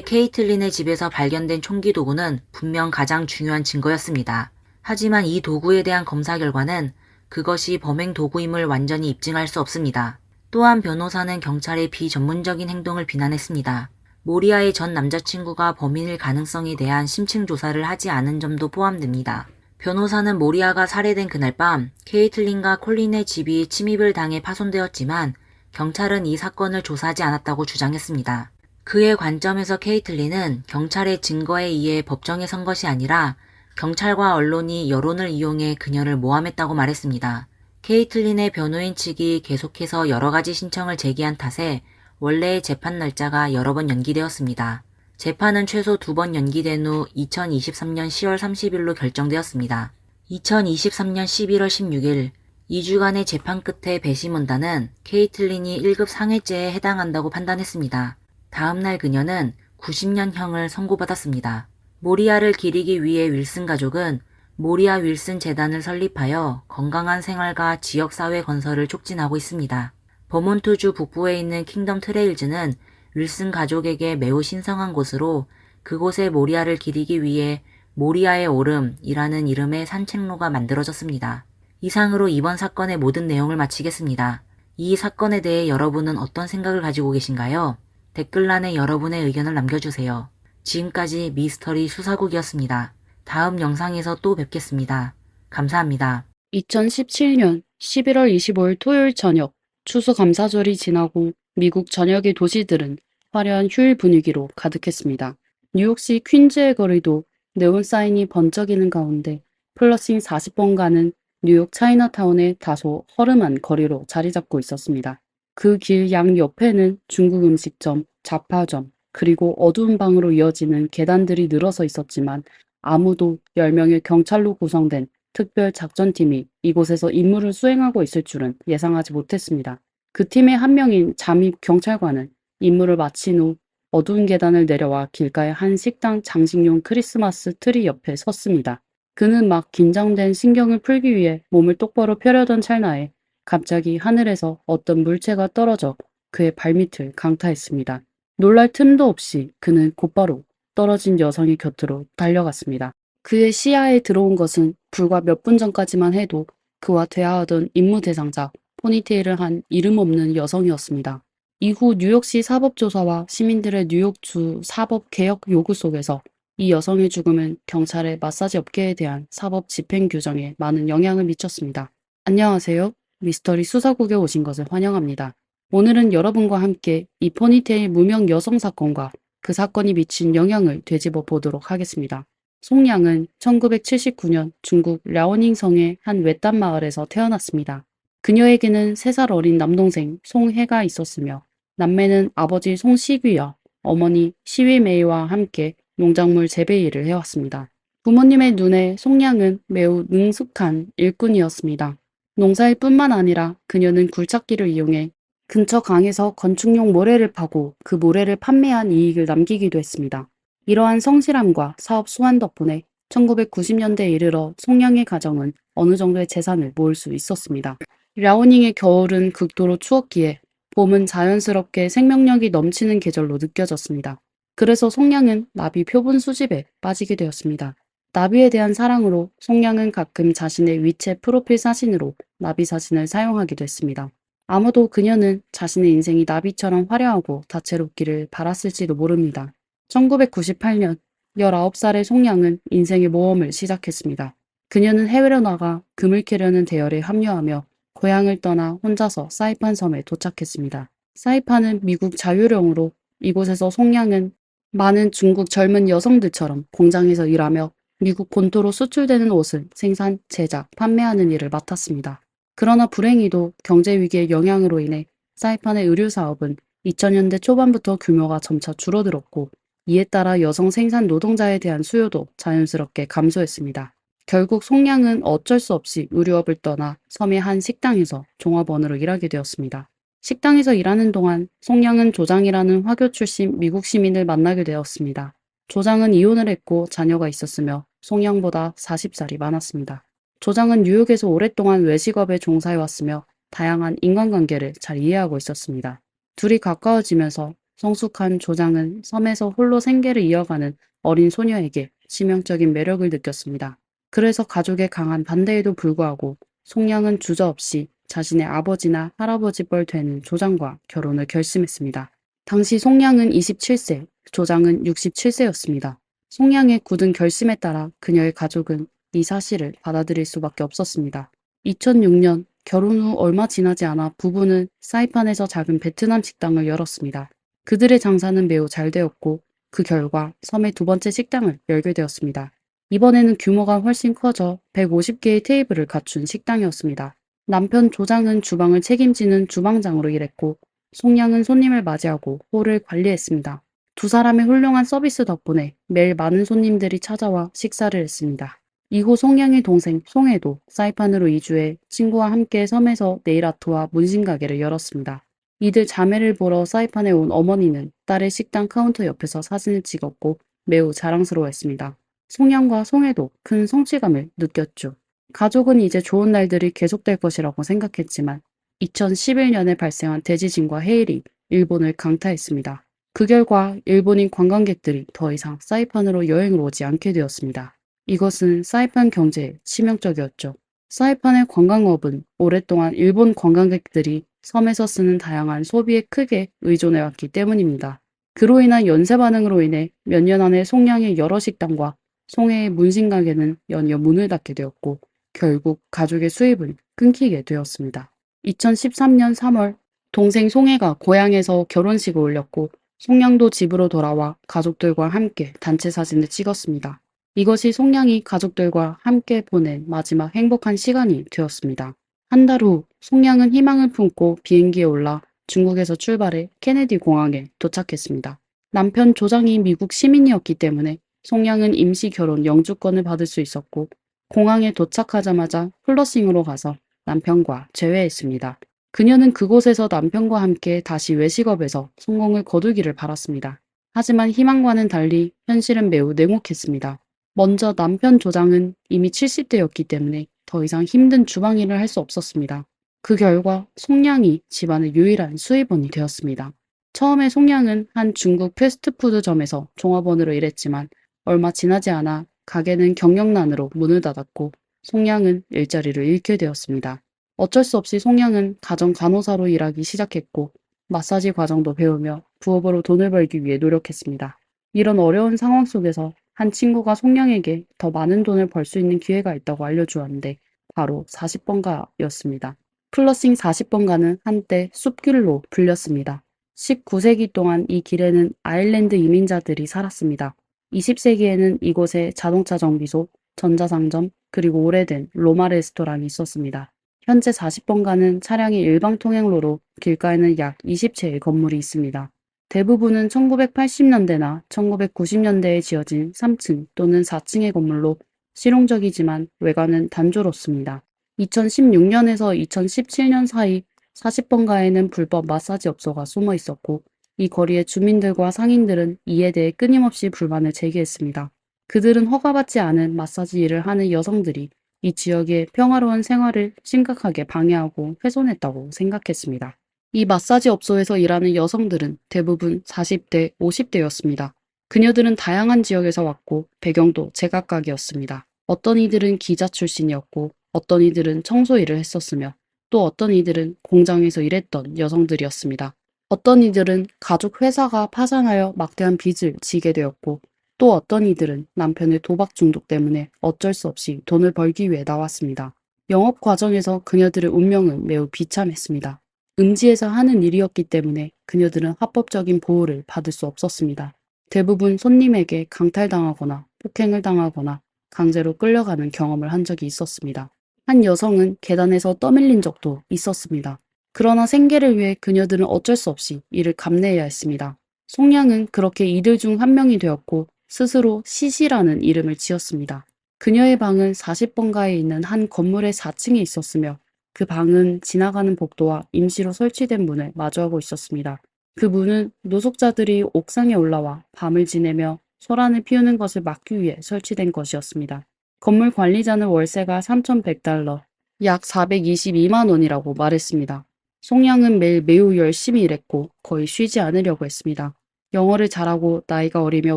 케이틀린의 집에서 발견된 총기 도구는 분명 가장 중요한 증거였습니다. 하지만 이 도구에 대한 검사 결과는 그것이 범행 도구임을 완전히 입증할 수 없습니다. 또한 변호사는 경찰의 비전문적인 행동을 비난했습니다. 모리아의 전 남자친구가 범인일 가능성에 대한 심층 조사를 하지 않은 점도 포함됩니다. 변호사는 모리아가 살해된 그날 밤 케이틀린과 콜린의 집이 침입을 당해 파손되었지만 경찰은 이 사건을 조사하지 않았다고 주장했습니다. 그의 관점에서 케이틀린은 경찰의 증거에 의해 법정에 선 것이 아니라 경찰과 언론이 여론을 이용해 그녀를 모함했다고 말했습니다. 케이틀린의 변호인 측이 계속해서 여러 가지 신청을 제기한 탓에 원래의 재판 날짜가 여러 번 연기되었습니다. 재판은 최소 2번 연기된 후 2023년 10월 30일로 결정되었습니다. 2023년 11월 16일 2주간의 재판 끝에 배심원단은 케이틀린이 1급 상해죄에 해당한다고 판단했습니다. 다음 날 그녀는 90년형을 선고받았습니다. 모리아를 기리기 위해 윌슨 가족은 모리아 윌슨 재단을 설립하여 건강한 생활과 지역사회 건설을 촉진하고 있습니다. 버몬트주 북부에 있는 킹덤 트레일즈는 윌슨 가족에게 매우 신성한 곳으로 그곳에 모리아를 기리기 위해 모리아의 오름이라는 이름의 산책로가 만들어졌습니다. 이상으로 이번 사건의 모든 내용을 마치겠습니다. 이 사건에 대해 여러분은 어떤 생각을 가지고 계신가요? 댓글란에 여러분의 의견을 남겨주세요. 지금까지 미스터리 수사국이었습니다. 다음 영상에서 또 뵙겠습니다. 감사합니다. 2017년 11월 25일 토요일 저녁, 추수감사절이 지나고 미국 전역의 도시들은 화려한 휴일 분위기로 가득했습니다. 뉴욕시 퀸즈의 거리도 네온 사인이 번쩍이는 가운데 플러싱 40번 가는 뉴욕 차이나타운의 다소 허름한 거리로 자리 잡고 있었습니다. 그 길 양 옆에는 중국 음식점, 잡화점, 그리고 어두운 방으로 이어지는 계단들이 늘어서 있었지만 아무도 10명의 경찰로 구성된 특별 작전팀이 이곳에서 임무를 수행하고 있을 줄은 예상하지 못했습니다. 그 팀의 한 명인 잠입 경찰관은 임무를 마친 후 어두운 계단을 내려와 길가의 한 식당 장식용 크리스마스 트리 옆에 섰습니다. 그는 막 긴장된 신경을 풀기 위해 몸을 똑바로 펴려던 찰나에 갑자기 하늘에서 어떤 물체가 떨어져 그의 발밑을 강타했습니다. 놀랄 틈도 없이 그는 곧바로 떨어진 여성의 곁으로 달려갔습니다. 그의 시야에 들어온 것은 불과 몇 분 전까지만 해도 그와 대화하던 임무 대상자, 포니테일을 한 이름 없는 여성이었습니다. 이후 뉴욕시 사법조사와 시민들의 뉴욕주 사법개혁 요구 속에서 이 여성의 죽음은 경찰의 마사지 업계에 대한 사법 집행 규정에 많은 영향을 미쳤습니다. 안녕하세요. 미스터리 수사국에 오신 것을 환영합니다. 오늘은 여러분과 함께 이 포니테일 무명 여성 사건과 그 사건이 미친 영향을 되짚어 보도록 하겠습니다. 송양은 1979년 중국 랴오닝성의 한 외딴 마을에서 태어났습니다. 그녀에게는 3살 어린 남동생 송해가 있었으며 남매는 아버지 송시귀와 어머니 시위메이와 함께 농작물 재배 일을 해왔습니다. 부모님의 눈에 송양은 매우 능숙한 일꾼이었습니다. 농사일 뿐만 아니라 그녀는 굴착기를 이용해 근처 강에서 건축용 모래를 파고 그 모래를 판매한 이익을 남기기도 했습니다. 이러한 성실함과 사업 수완 덕분에 1990년대에 이르러 송양의 가정은 어느 정도의 재산을 모을 수 있었습니다. 랴오닝의 겨울은 극도로 추웠기에 봄은 자연스럽게 생명력이 넘치는 계절로 느껴졌습니다. 그래서 송양은 나비 표본 수집에 빠지게 되었습니다. 나비에 대한 사랑으로 송양은 가끔 자신의 위챗 프로필 사진으로 나비 사진을 사용하기도 했습니다. 아마도 그녀는 자신의 인생이 나비처럼 화려하고 다채롭기를 바랐을지도 모릅니다. 1998년 19살의 송양은 인생의 모험을 시작했습니다. 그녀는 해외로 나가 금을 캐려는 대열에 합류하며 고향을 떠나 혼자서 사이판 섬에 도착했습니다. 사이판은 미국 자유령으로 이곳에서 송양은 많은 중국 젊은 여성들처럼 공장에서 일하며 미국 본토로 수출되는 옷을 생산, 제작, 판매하는 일을 맡았습니다. 그러나 불행히도 경제 위기의 영향으로 인해 사이판의 의류 사업은 2000년대 초반부터 규모가 점차 줄어들었고 이에 따라 여성 생산 노동자에 대한 수요도 자연스럽게 감소했습니다. 결국 송양은 어쩔 수 없이 의류업을 떠나 섬의 한 식당에서 종업원으로 일하게 되었습니다. 식당에서 일하는 동안 송양은 조장이라는 화교 출신 미국 시민을 만나게 되었습니다. 조장은 이혼을 했고 자녀가 있었으며 송양보다 40살이 많았습니다. 조장은 뉴욕에서 오랫동안 외식업에 종사해왔으며 다양한 인간관계를 잘 이해하고 있었습니다. 둘이 가까워지면서 성숙한 조장은 섬에서 홀로 생계를 이어가는 어린 소녀에게 치명적인 매력을 느꼈습니다. 그래서 가족의 강한 반대에도 불구하고 송량은 주저없이 자신의 아버지나 할아버지 뻘 되는 조장과 결혼을 결심했습니다. 당시 송량은 27세, 조장은 67세였습니다. 송량의 굳은 결심에 따라 그녀의 가족은 이 사실을 받아들일 수밖에 없었습니다. 2006년 결혼 후 얼마 지나지 않아 부부는 사이판에서 작은 베트남 식당을 열었습니다. 그들의 장사는 매우 잘 되었고 그 결과 섬의 두 번째 식당을 열게 되었습니다. 이번에는 규모가 훨씬 커져 150개의 테이블을 갖춘 식당이었습니다. 남편 조장은 주방을 책임지는 주방장으로 일했고 송량은 손님을 맞이하고 홀을 관리했습니다. 두 사람의 훌륭한 서비스 덕분에 매일 많은 손님들이 찾아와 식사를 했습니다. 이후 송량의 동생 송해도 사이판으로 이주해 친구와 함께 섬에서 네일아트와 문신가게를 열었습니다. 이들 자매를 보러 사이판에 온 어머니는 딸의 식당 카운터 옆에서 사진을 찍었고 매우 자랑스러워했습니다. 송량과 송해도 큰 성취감을 느꼈죠. 가족은 이제 좋은 날들이 계속될 것이라고 생각했지만 2011년에 발생한 대지진과 해일이 일본을 강타했습니다. 그 결과 일본인 관광객들이 더 이상 사이판으로 여행을 오지 않게 되었습니다. 이것은 사이판 경제에 치명적이었죠. 사이판의 관광업은 오랫동안 일본 관광객들이 섬에서 쓰는 다양한 소비에 크게 의존해왔기 때문입니다. 그로 인한 연쇄 반응으로 인해 몇 년 안에 송량의 여러 식당과 송해의 문신 가게는 연이어 문을 닫게 되었고 결국 가족의 수입은 끊기게 되었습니다. 2013년 3월 동생 송해가 고향에서 결혼식을 올렸고 송량도 집으로 돌아와 가족들과 함께 단체 사진을 찍었습니다. 이것이 송량이 가족들과 함께 보낸 마지막 행복한 시간이 되었습니다. 한 달 후 송량은 희망을 품고 비행기에 올라 중국에서 출발해 케네디 공항에 도착했습니다. 남편 조장이 미국 시민이었기 때문에 송량은 임시 결혼 영주권을 받을 수 있었고 공항에 도착하자마자 플러싱으로 가서 남편과 재회했습니다. 그녀는 그곳에서 남편과 함께 다시 외식업에서 성공을 거두기를 바랐습니다. 하지만 희망과는 달리 현실은 매우 냉혹했습니다. 먼저 남편 조장은 이미 70대였기 때문에 더 이상 힘든 주방 일을 할 수 없었습니다. 그 결과 송량이 집안의 유일한 수입원이 되었습니다. 처음에 송량은 한 중국 패스트푸드점에서 종업원으로 일했지만 얼마 지나지 않아 가게는 경영난으로 문을 닫았고 송량은 일자리를 잃게 되었습니다. 어쩔 수 없이 송량은 가정 간호사로 일하기 시작했고 마사지 과정도 배우며 부업으로 돈을 벌기 위해 노력했습니다. 이런 어려운 상황 속에서 한 친구가 송량에게 더 많은 돈을 벌 수 있는 기회가 있다고 알려주었는데 바로 40번가였습니다. 플러싱 40번가는 한때 숲길로 불렸습니다. 19세기 동안 이 길에는 아일랜드 이민자들이 살았습니다. 20세기에는 이곳에 자동차 정비소, 전자상점, 그리고 오래된 로마 레스토랑이 있었습니다. 현재 40번가는 차량이 일방 통행로로 길가에는 약 20채의 건물이 있습니다. 대부분은 1980년대나 1990년대에 지어진 3층 또는 4층의 건물로 실용적이지만 외관은 단조롭습니다. 2016년에서 2017년 사이 40번가에는 불법 마사지 업소가 숨어 있었고 이 거리의 주민들과 상인들은 이에 대해 끊임없이 불만을 제기했습니다. 그들은 허가받지 않은 마사지 일을 하는 여성들이 이 지역의 평화로운 생활을 심각하게 방해하고 훼손했다고 생각했습니다. 이 마사지 업소에서 일하는 여성들은 대부분 40대, 50대였습니다. 그녀들은 다양한 지역에서 왔고 배경도 제각각이었습니다. 어떤 이들은 기자 출신이었고 어떤 이들은 청소 일을 했었으며 또 어떤 이들은 공장에서 일했던 여성들이었습니다. 어떤 이들은 가족 회사가 파산하여 막대한 빚을 지게 되었고 또 어떤 이들은 남편의 도박 중독 때문에 어쩔 수 없이 돈을 벌기 위해 나왔습니다. 영업 과정에서 그녀들의 운명은 매우 비참했습니다. 음지에서 하는 일이었기 때문에 그녀들은 합법적인 보호를 받을 수 없었습니다. 대부분 손님에게 강탈당하거나 폭행을 당하거나 강제로 끌려가는 경험을 한 적이 있었습니다. 한 여성은 계단에서 떠밀린 적도 있었습니다. 그러나 생계를 위해 그녀들은 어쩔 수 없이 이를 감내해야 했습니다. 송량은 그렇게 이들 중 한 명이 되었고 스스로 시시라는 이름을 지었습니다. 그녀의 방은 40번가에 있는 한 건물의 4층에 있었으며 그 방은 지나가는 복도와 임시로 설치된 문을 마주하고 있었습니다. 그 문은 노숙자들이 옥상에 올라와 밤을 지내며 소란을 피우는 것을 막기 위해 설치된 것이었습니다. 건물 관리자는 월세가 3,100달러, 약 422만 원이라고 말했습니다. 송양은 매일 매우 열심히 일했고 거의 쉬지 않으려고 했습니다. 영어를 잘하고 나이가 어리며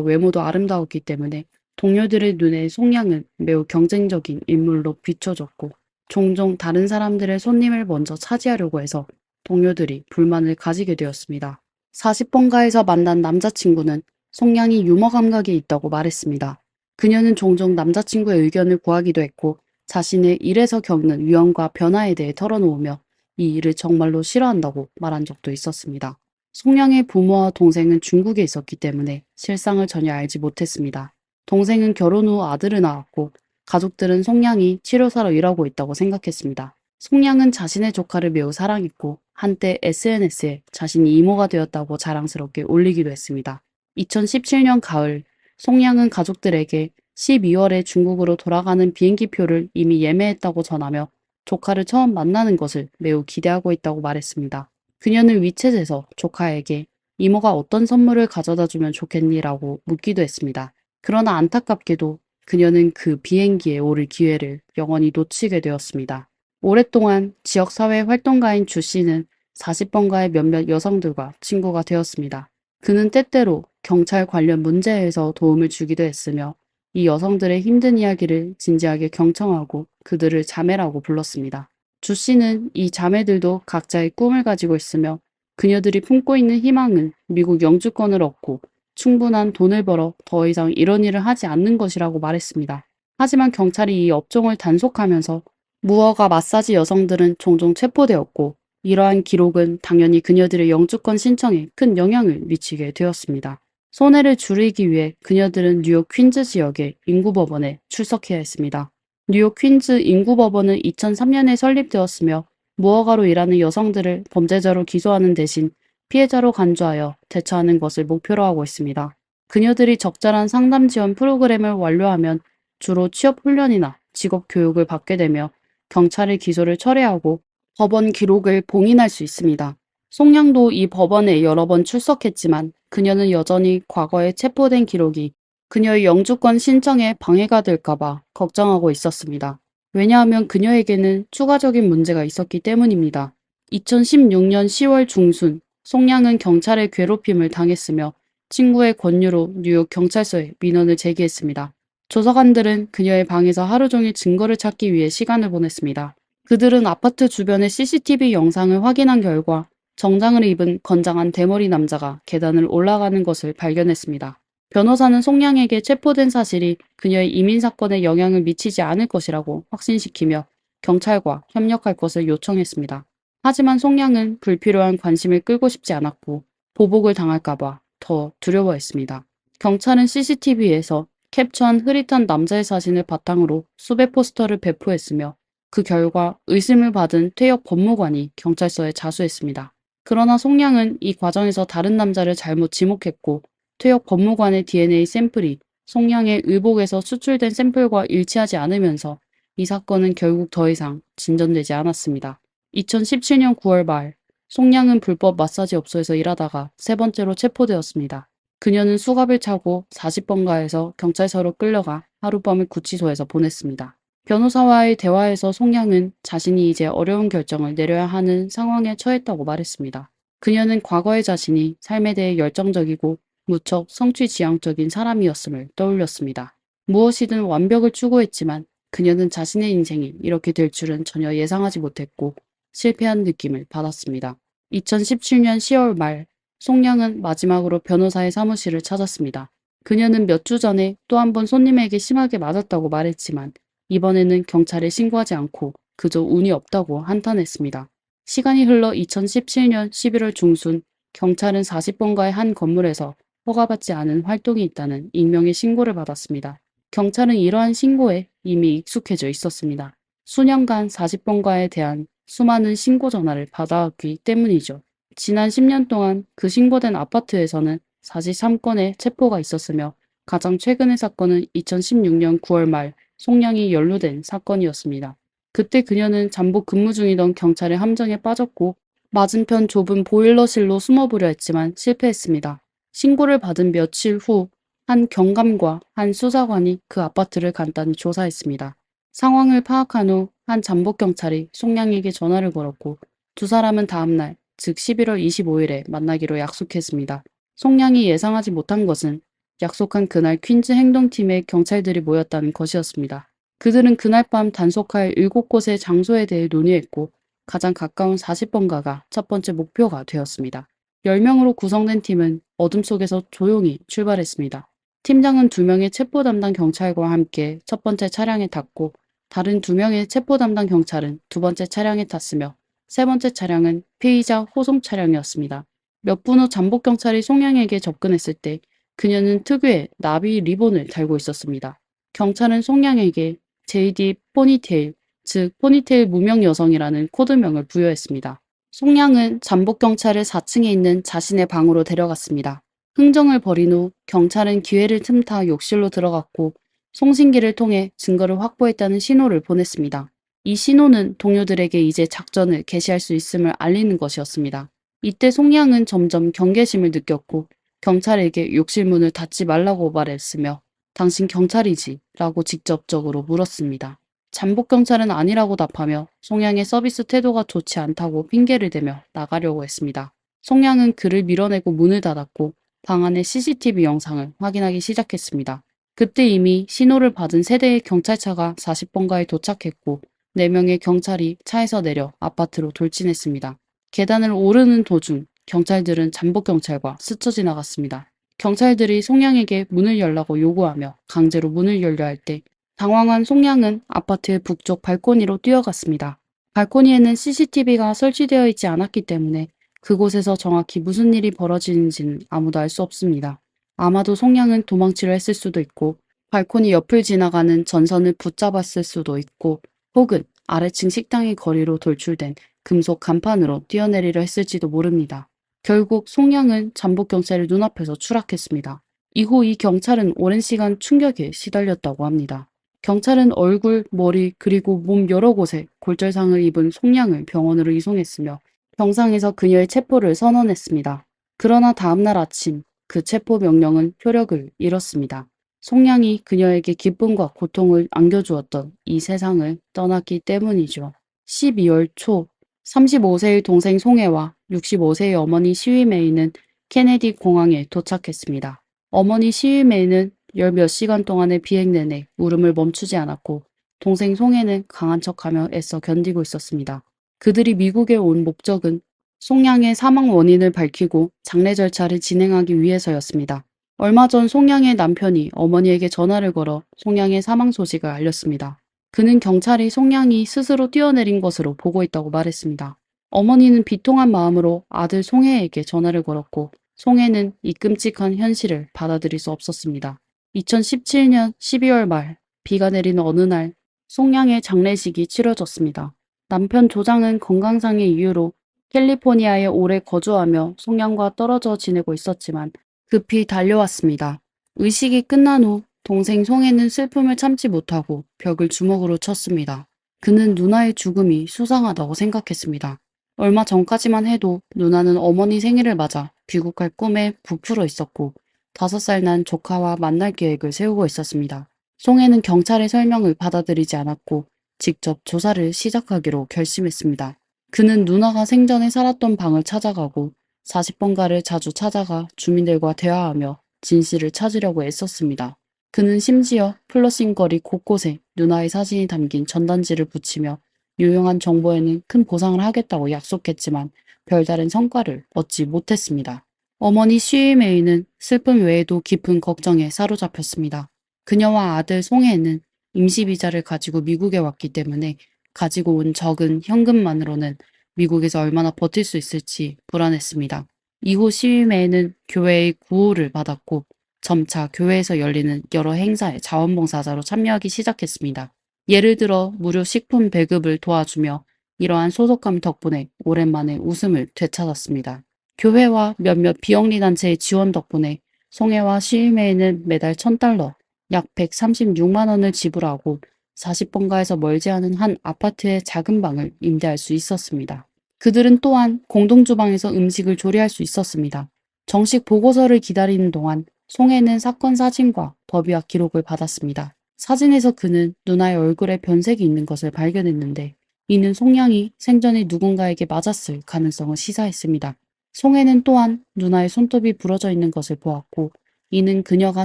외모도 아름다웠기 때문에 동료들의 눈에 송양은 매우 경쟁적인 인물로 비춰졌고 종종 다른 사람들의 손님을 먼저 차지하려고 해서 동료들이 불만을 가지게 되었습니다. 40번가에서 만난 남자친구는 송양이 유머 감각이 있다고 말했습니다. 그녀는 종종 남자친구의 의견을 구하기도 했고 자신의 일에서 겪는 위험과 변화에 대해 털어놓으며 이 일을 정말로 싫어한다고 말한 적도 있었습니다. 송양의 부모와 동생은 중국에 있었기 때문에 실상을 전혀 알지 못했습니다. 동생은 결혼 후 아들을 낳았고 가족들은 송양이 치료사로 일하고 있다고 생각했습니다. 송양은 자신의 조카를 매우 사랑했고 한때 SNS에 자신이 이모가 되었다고 자랑스럽게 올리기도 했습니다. 2017년 가을, 송양은 가족들에게 12월에 중국으로 돌아가는 비행기표를 이미 예매했다고 전하며 조카를 처음 만나는 것을 매우 기대하고 있다고 말했습니다. 그녀는 위챗에서 조카에게 이모가 어떤 선물을 가져다 주면 좋겠니라고 묻기도 했습니다. 그러나 안타깝게도 그녀는 그 비행기에 오를 기회를 영원히 놓치게 되었습니다. 오랫동안 지역사회 활동가인 주 씨는 40번가의 몇몇 여성들과 친구가 되었습니다. 그는 때때로 경찰 관련 문제에서 도움을 주기도 했으며 이 여성들의 힘든 이야기를 진지하게 경청하고 그들을 자매라고 불렀습니다. 주 씨는 이 자매들도 각자의 꿈을 가지고 있으며 그녀들이 품고 있는 희망은 미국 영주권을 얻고 충분한 돈을 벌어 더 이상 이런 일을 하지 않는 것이라고 말했습니다. 하지만 경찰이 이 업종을 단속하면서 무허가 마사지 여성들은 종종 체포되었고 이러한 기록은 당연히 그녀들의 영주권 신청에 큰 영향을 미치게 되었습니다. 손해를 줄이기 위해 그녀들은 뉴욕 퀸즈 지역의 인구법원에 출석해야 했습니다. 뉴욕 퀸즈 인구법원은 2003년에 설립되었으며 무허가로 일하는 여성들을 범죄자로 기소하는 대신 피해자로 간주하여 대처하는 것을 목표로 하고 있습니다. 그녀들이 적절한 상담 지원 프로그램을 완료하면 주로 취업 훈련이나 직업 교육을 받게 되며 경찰의 기소를 철회하고 법원 기록을 봉인할 수 있습니다. 송양도 이 법원에 여러 번 출석했지만 그녀는 여전히 과거에 체포된 기록이 그녀의 영주권 신청에 방해가 될까봐 걱정하고 있었습니다. 왜냐하면 그녀에게는 추가적인 문제가 있었기 때문입니다. 2016년 10월 중순, 송양은 경찰의 괴롭힘을 당했으며 친구의 권유로 뉴욕 경찰서에 민원을 제기했습니다. 조사관들은 그녀의 방에서 하루 종일 증거를 찾기 위해 시간을 보냈습니다. 그들은 아파트 주변의 CCTV 영상을 확인한 결과 정장을 입은 건장한 대머리 남자가 계단을 올라가는 것을 발견했습니다. 변호사는 송양에게 체포된 사실이 그녀의 이민 사건에 영향을 미치지 않을 것이라고 확신시키며 경찰과 협력할 것을 요청했습니다. 하지만 송양은 불필요한 관심을 끌고 싶지 않았고 보복을 당할까봐 더 두려워했습니다. 경찰은 CCTV에서 캡처한 흐릿한 남자의 사진을 바탕으로 수백 포스터를 배포했으며 그 결과 의심을 받은 퇴역 법무관이 경찰서에 자수했습니다. 그러나 송양은 이 과정에서 다른 남자를 잘못 지목했고 퇴역 법무관의 DNA 샘플이 송양의 의복에서 수출된 샘플과 일치하지 않으면서 이 사건은 결국 더 이상 진전되지 않았습니다. 2017년 9월 말 송양은 불법 마사지 업소에서 일하다가 세 번째로 체포되었습니다. 그녀는 수갑을 차고 40번가에서 경찰서로 끌려가 하룻밤을 구치소에서 보냈습니다. 변호사와의 대화에서 송양은 자신이 이제 어려운 결정을 내려야 하는 상황에 처했다고 말했습니다. 그녀는 과거의 자신이 삶에 대해 열정적이고 무척 성취지향적인 사람이었음을 떠올렸습니다. 무엇이든 완벽을 추구했지만 그녀는 자신의 인생이 이렇게 될 줄은 전혀 예상하지 못했고 실패한 느낌을 받았습니다. 2017년 10월 말 송양은 마지막으로 변호사의 사무실을 찾았습니다. 그녀는 몇 주 전에 또 한 번 손님에게 심하게 맞았다고 말했지만 이번에는 경찰에 신고하지 않고 그저 운이 없다고 한탄했습니다. 시간이 흘러 2017년 11월 중순 경찰은 40번가의 한 건물에서 허가받지 않은 활동이 있다는 익명의 신고를 받았습니다. 경찰은 이러한 신고에 이미 익숙해져 있었습니다. 수년간 40번가에 대한 수많은 신고 전화를 받아왔기 때문이죠. 지난 10년 동안 그 신고된 아파트에서는 43건의 체포가 있었으며 가장 최근의 사건은 2016년 9월 말 송양이 연루된 사건이었습니다. 그때 그녀는 잠복 근무 중이던 경찰의 함정에 빠졌고 맞은편 좁은 보일러실로 숨어보려 했지만 실패했습니다. 신고를 받은 며칠 후 한 경감과 한 수사관이 그 아파트를 간단히 조사했습니다. 상황을 파악한 후 한 잠복경찰이 송양에게 전화를 걸었고 두 사람은 다음날, 즉 11월 25일에 만나기로 약속했습니다. 송량이 예상하지 못한 것은 약속한 그날 퀸즈 행동팀의 경찰들이 모였다는 것이었습니다. 그들은 그날 밤 단속할 7곳의 장소에 대해 논의했고 가장 가까운 40번가가 첫 번째 목표가 되었습니다. 10명으로 구성된 팀은 어둠 속에서 조용히 출발했습니다. 팀장은 2명의 체포 담당 경찰과 함께 첫 번째 차량에 탔고 다른 2명의 체포 담당 경찰은 두 번째 차량에 탔으며 세 번째 차량은 피의자 호송 차량이었습니다. 몇 분 후 잠복 경찰이 송양에게 접근했을 때 그녀는 특유의 나비 리본을 달고 있었습니다. 경찰은 송양에게 JD 포니테일, 즉 포니테일 무명 여성이라는 코드명을 부여했습니다. 송양은 잠복 경찰을 4층에 있는 자신의 방으로 데려갔습니다. 흥정을 벌인 후 경찰은 기회를 틈타 욕실로 들어갔고 송신기를 통해 증거를 확보했다는 신호를 보냈습니다. 이 신호는 동료들에게 이제 작전을 개시할 수 있음을 알리는 것이었습니다. 이때 송양은 점점 경계심을 느꼈고 경찰에게 욕실 문을 닫지 말라고 말했으며 당신 경찰이지? 라고 직접적으로 물었습니다. 잠복 경찰은 아니라고 답하며 송양의 서비스 태도가 좋지 않다고 핑계를 대며 나가려고 했습니다. 송양은 그를 밀어내고 문을 닫았고 방 안의 CCTV 영상을 확인하기 시작했습니다. 그때 이미 신호를 받은 세대의 경찰차가 40번가에 도착했고 4명의 경찰이 차에서 내려 아파트로 돌진했습니다. 계단을 오르는 도중 경찰들은 잠복 경찰과 스쳐 지나갔습니다. 경찰들이 송양에게 문을 열라고 요구하며 강제로 문을 열려 할 때 당황한 송양은 아파트의 북쪽 발코니로 뛰어갔습니다. 발코니에는 CCTV가 설치되어 있지 않았기 때문에 그곳에서 정확히 무슨 일이 벌어지는지는 아무도 알 수 없습니다. 아마도 송양은 도망치려 했을 수도 있고 발코니 옆을 지나가는 전선을 붙잡았을 수도 있고 혹은 아래층 식당의 거리로 돌출된 금속 간판으로 뛰어내리려 했을지도 모릅니다. 결국 송양은 잠복 경찰의 눈앞에서 추락했습니다. 이후 이 경찰은 오랜 시간 충격에 시달렸다고 합니다. 경찰은 얼굴, 머리, 그리고 몸 여러 곳에 골절상을 입은 송양을 병원으로 이송했으며 병상에서 그녀의 체포를 선언했습니다. 그러나 다음날 아침 그 체포 명령은 효력을 잃었습니다. 송양이 그녀에게 기쁨과 고통을 안겨주었던 이 세상을 떠났기 때문이죠. 12월 초 35세의 동생 송혜와 65세의 어머니 시위메이는 케네디 공항에 도착했습니다. 어머니 시위메이는 열 몇 시간 동안의 비행 내내 울음을 멈추지 않았고 동생 송혜는 강한 척하며 애써 견디고 있었습니다. 그들이 미국에 온 목적은 송양의 사망 원인을 밝히고 장례 절차를 진행하기 위해서였습니다. 얼마 전 송양의 남편이 어머니에게 전화를 걸어 송양의 사망 소식을 알렸습니다. 그는 경찰이 송양이 스스로 뛰어내린 것으로 보고 있다고 말했습니다. 어머니는 비통한 마음으로 아들 송혜에게 전화를 걸었고 송혜는 이 끔찍한 현실을 받아들일 수 없었습니다. 2017년 12월 말 비가 내리는 어느 날 송양의 장례식이 치러졌습니다. 남편 조장은 건강상의 이유로 캘리포니아에 오래 거주하며 송양과 떨어져 지내고 있었지만 급히 달려왔습니다. 의식이 끝난 후 동생 송혜는 슬픔을 참지 못하고 벽을 주먹으로 쳤습니다. 그는 누나의 죽음이 수상하다고 생각했습니다. 얼마 전까지만 해도 누나는 어머니 생일을 맞아 귀국할 꿈에 부풀어 있었고 5살 난 조카와 만날 계획을 세우고 있었습니다. 송혜는 경찰의 설명을 받아들이지 않았고 직접 조사를 시작하기로 결심했습니다. 그는 누나가 생전에 살았던 방을 찾아가고 40번가를 자주 찾아가 주민들과 대화하며 진실을 찾으려고 애썼습니다. 그는 심지어 플러싱 거리 곳곳에 누나의 사진이 담긴 전단지를 붙이며 유용한 정보에는 큰 보상을 하겠다고 약속했지만 별다른 성과를 얻지 못했습니다. 어머니 시위메이는 슬픔 외에도 깊은 걱정에 사로잡혔습니다. 그녀와 아들 송혜는 임시비자를 가지고 미국에 왔기 때문에 가지고 온 적은 현금만으로는 미국에서 얼마나 버틸 수 있을지 불안했습니다. 이후 시위메이는 교회의 구호를 받았고 점차 교회에서 열리는 여러 행사에 자원봉사자로 참여하기 시작했습니다. 예를 들어 무료 식품 배급을 도와주며 이러한 소속감 덕분에 오랜만에 웃음을 되찾았습니다. 교회와 몇몇 비영리 단체의 지원 덕분에 송혜와 시위메이는 매달 $1,000, 약 136만 원을 지불하고 40번가에서 멀지 않은 한 아파트의 작은 방을 임대할 수 있었습니다. 그들은 또한 공동주방에서 음식을 조리할 수 있었습니다. 정식 보고서를 기다리는 동안 송혜는 사건 사진과 법의와 기록을 받았습니다. 사진에서 그는 누나의 얼굴에 변색이 있는 것을 발견했는데 이는 송량이 생전에 누군가에게 맞았을 가능성을 시사했습니다. 송해는 또한 누나의 손톱이 부러져 있는 것을 보았고 이는 그녀가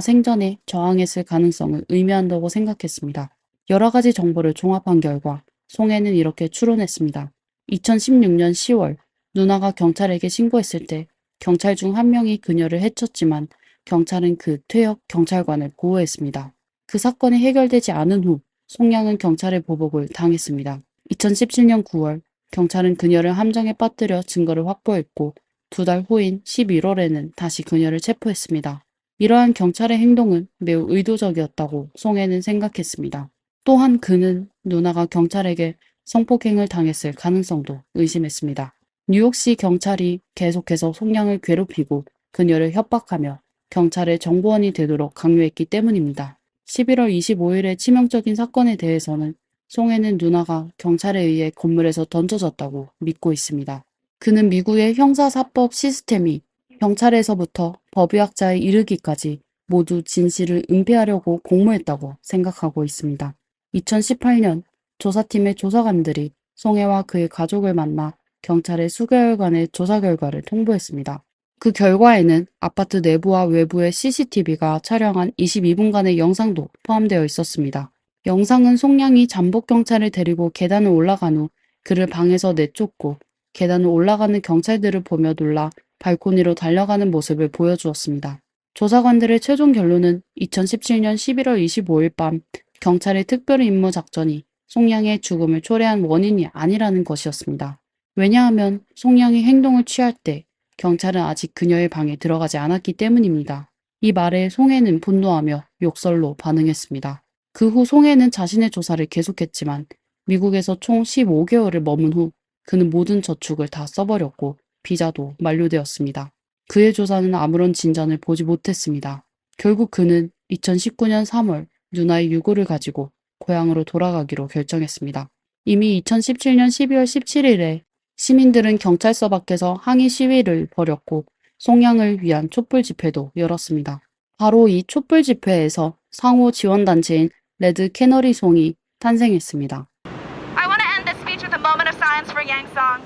생전에 저항했을 가능성을 의미한다고 생각했습니다. 여러 가지 정보를 종합한 결과 송해는 이렇게 추론했습니다. 2016년 10월 누나가 경찰에게 신고했을 때 경찰 중 한 명이 그녀를 해쳤지만 경찰은 그 퇴역 경찰관을 보호했습니다. 그 사건이 해결되지 않은 후 송량은 경찰의 보복을 당했습니다. 2017년 9월 경찰은 그녀를 함정에 빠뜨려 증거를 확보했고 2달 후인 11월에는 다시 그녀를 체포했습니다. 이러한 경찰의 행동은 매우 의도적이었다고 송해는 생각했습니다. 또한 그는 누나가 경찰에게 성폭행을 당했을 가능성도 의심했습니다. 뉴욕시 경찰이 계속해서 송량을 괴롭히고 그녀를 협박하며 경찰의 정보원이 되도록 강요했기 때문입니다. 11월 25일의 치명적인 사건에 대해서는 송해는 누나가 경찰에 의해 건물에서 던져졌다고 믿고 있습니다. 그는 미국의 형사사법 시스템이 경찰에서부터 법의학자에 이르기까지 모두 진실을 은폐하려고 공모했다고 생각하고 있습니다. 2018년 조사팀의 조사관들이 송해와 그의 가족을 만나 경찰에 수개월간의 조사 결과를 통보했습니다. 그 결과에는 아파트 내부와 외부의 CCTV가 촬영한 22분간의 영상도 포함되어 있었습니다. 영상은 송량이 잠복경찰을 데리고 계단을 올라간 후 그를 방에서 내쫓고 계단을 올라가는 경찰들을 보며 놀라 발코니로 달려가는 모습을 보여주었습니다. 조사관들의 최종 결론은 2017년 11월 25일 밤 경찰의 특별임무 작전이 송량의 죽음을 초래한 원인이 아니라는 것이었습니다. 왜냐하면 송량이 행동을 취할 때 경찰은 아직 그녀의 방에 들어가지 않았기 때문입니다. 이 말에 송해는 분노하며 욕설로 반응했습니다. 그 후 송해는 자신의 조사를 계속했지만 미국에서 총 15개월을 머문 후 그는 모든 저축을 다 써버렸고 비자도 만료되었습니다. 그의 조사는 아무런 진전을 보지 못했습니다. 결국 그는 2019년 3월 누나의 유골을 가지고 고향으로 돌아가기로 결정했습니다. 이미 2017년 12월 17일에 시민들은 경찰서 밖에서 항의 시위를 벌였고 송량을 위한 촛불 집회도 열었습니다. 바로 이 촛불 집회에서 상호 지원단체인 레드 캐너리 송이 탄생했습니다. I want to end this speech with a moment of silence for Yang Song.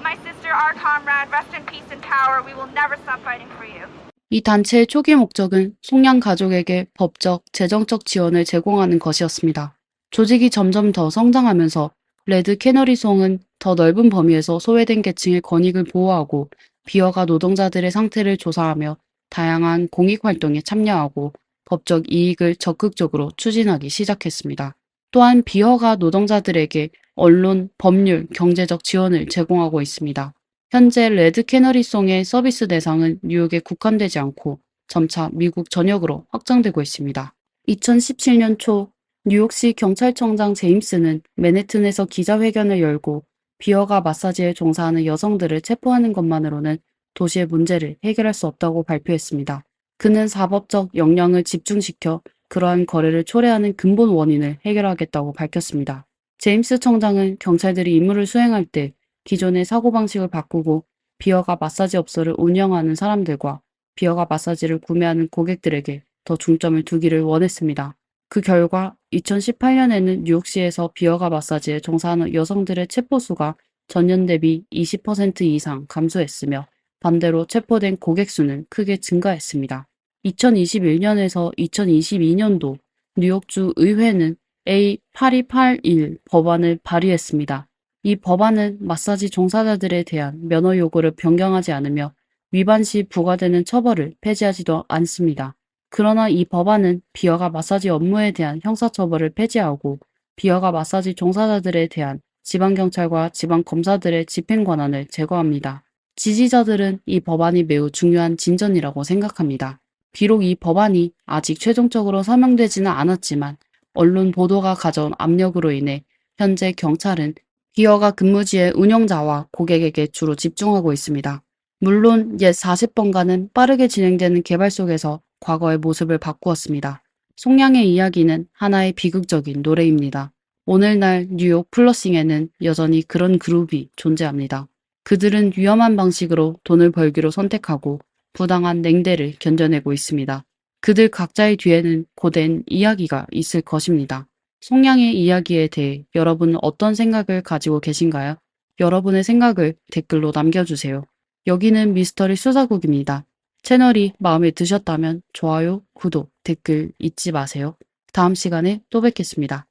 My sister, our comrade, rest in peace and power. We will never stop fighting for you. 이 단체의 초기 목적은 송량 가족에게 법적, 재정적 지원을 제공하는 것이었습니다. 조직이 점점 더 성장하면서 레드 캐너리 송은 더 넓은 범위에서 소외된 계층의 권익을 보호하고 비허가 노동자들의 상태를 조사하며 다양한 공익활동에 참여하고 법적 이익을 적극적으로 추진하기 시작했습니다. 또한 비허가 노동자들에게 언론, 법률, 경제적 지원을 제공하고 있습니다. 현재 레드 캐너리송의 서비스 대상은 뉴욕에 국한되지 않고 점차 미국 전역으로 확장되고 있습니다. 2017년 초 뉴욕시 경찰청장 제임스는 맨해튼에서 기자회견을 열고 비허가 마사지에 종사하는 여성들을 체포하는 것만으로는 도시의 문제를 해결할 수 없다고 발표했습니다. 그는 사법적 역량을 집중시켜 그러한 거래를 초래하는 근본 원인을 해결하겠다고 밝혔습니다. 제임스 청장은 경찰들이 임무를 수행할 때 기존의 사고방식을 바꾸고 비허가 마사지 업소를 운영하는 사람들과 비허가 마사지를 구매하는 고객들에게 더 중점을 두기를 원했습니다. 그 결과 2018년에는 뉴욕시에서 비허가 마사지에 종사하는 여성들의 체포수가 전년 대비 20% 이상 감소했으며 반대로 체포된 고객 수는 크게 증가했습니다. 2021년에서 2022년도 뉴욕주 의회는 A8281 법안을 발의했습니다. 이 법안은 마사지 종사자들에 대한 면허 요구를 변경하지 않으며 위반 시 부과되는 처벌을 폐지하지도 않습니다. 그러나 이 법안은 비허가 마사지 업무에 대한 형사처벌을 폐지하고 비허가 마사지 종사자들에 대한 지방경찰과 지방검사들의 집행 권한을 제거합니다. 지지자들은 이 법안이 매우 중요한 진전이라고 생각합니다. 비록 이 법안이 아직 최종적으로 서명되지는 않았지만 언론 보도가 가져온 압력으로 인해 현재 경찰은 비허가 근무지의 운영자와 고객에게 주로 집중하고 있습니다. 물론 옛 40번가는 빠르게 진행되는 개발 속에서 과거의 모습을 바꾸었습니다. 송량의 이야기는 하나의 비극적인 노래입니다. 오늘날 뉴욕 플러싱에는 여전히 그런 그룹이 존재합니다. 그들은 위험한 방식으로 돈을 벌기로 선택하고 부당한 냉대를 견뎌내고 있습니다. 그들 각자의 뒤에는 고된 이야기가 있을 것입니다. 송량의 이야기에 대해 여러분은 어떤 생각을 가지고 계신가요? 여러분의 생각을 댓글로 남겨주세요. 여기는 미스터리 수사국입니다. 채널이 마음에 드셨다면 좋아요, 구독, 댓글 잊지 마세요. 다음 시간에 또 뵙겠습니다.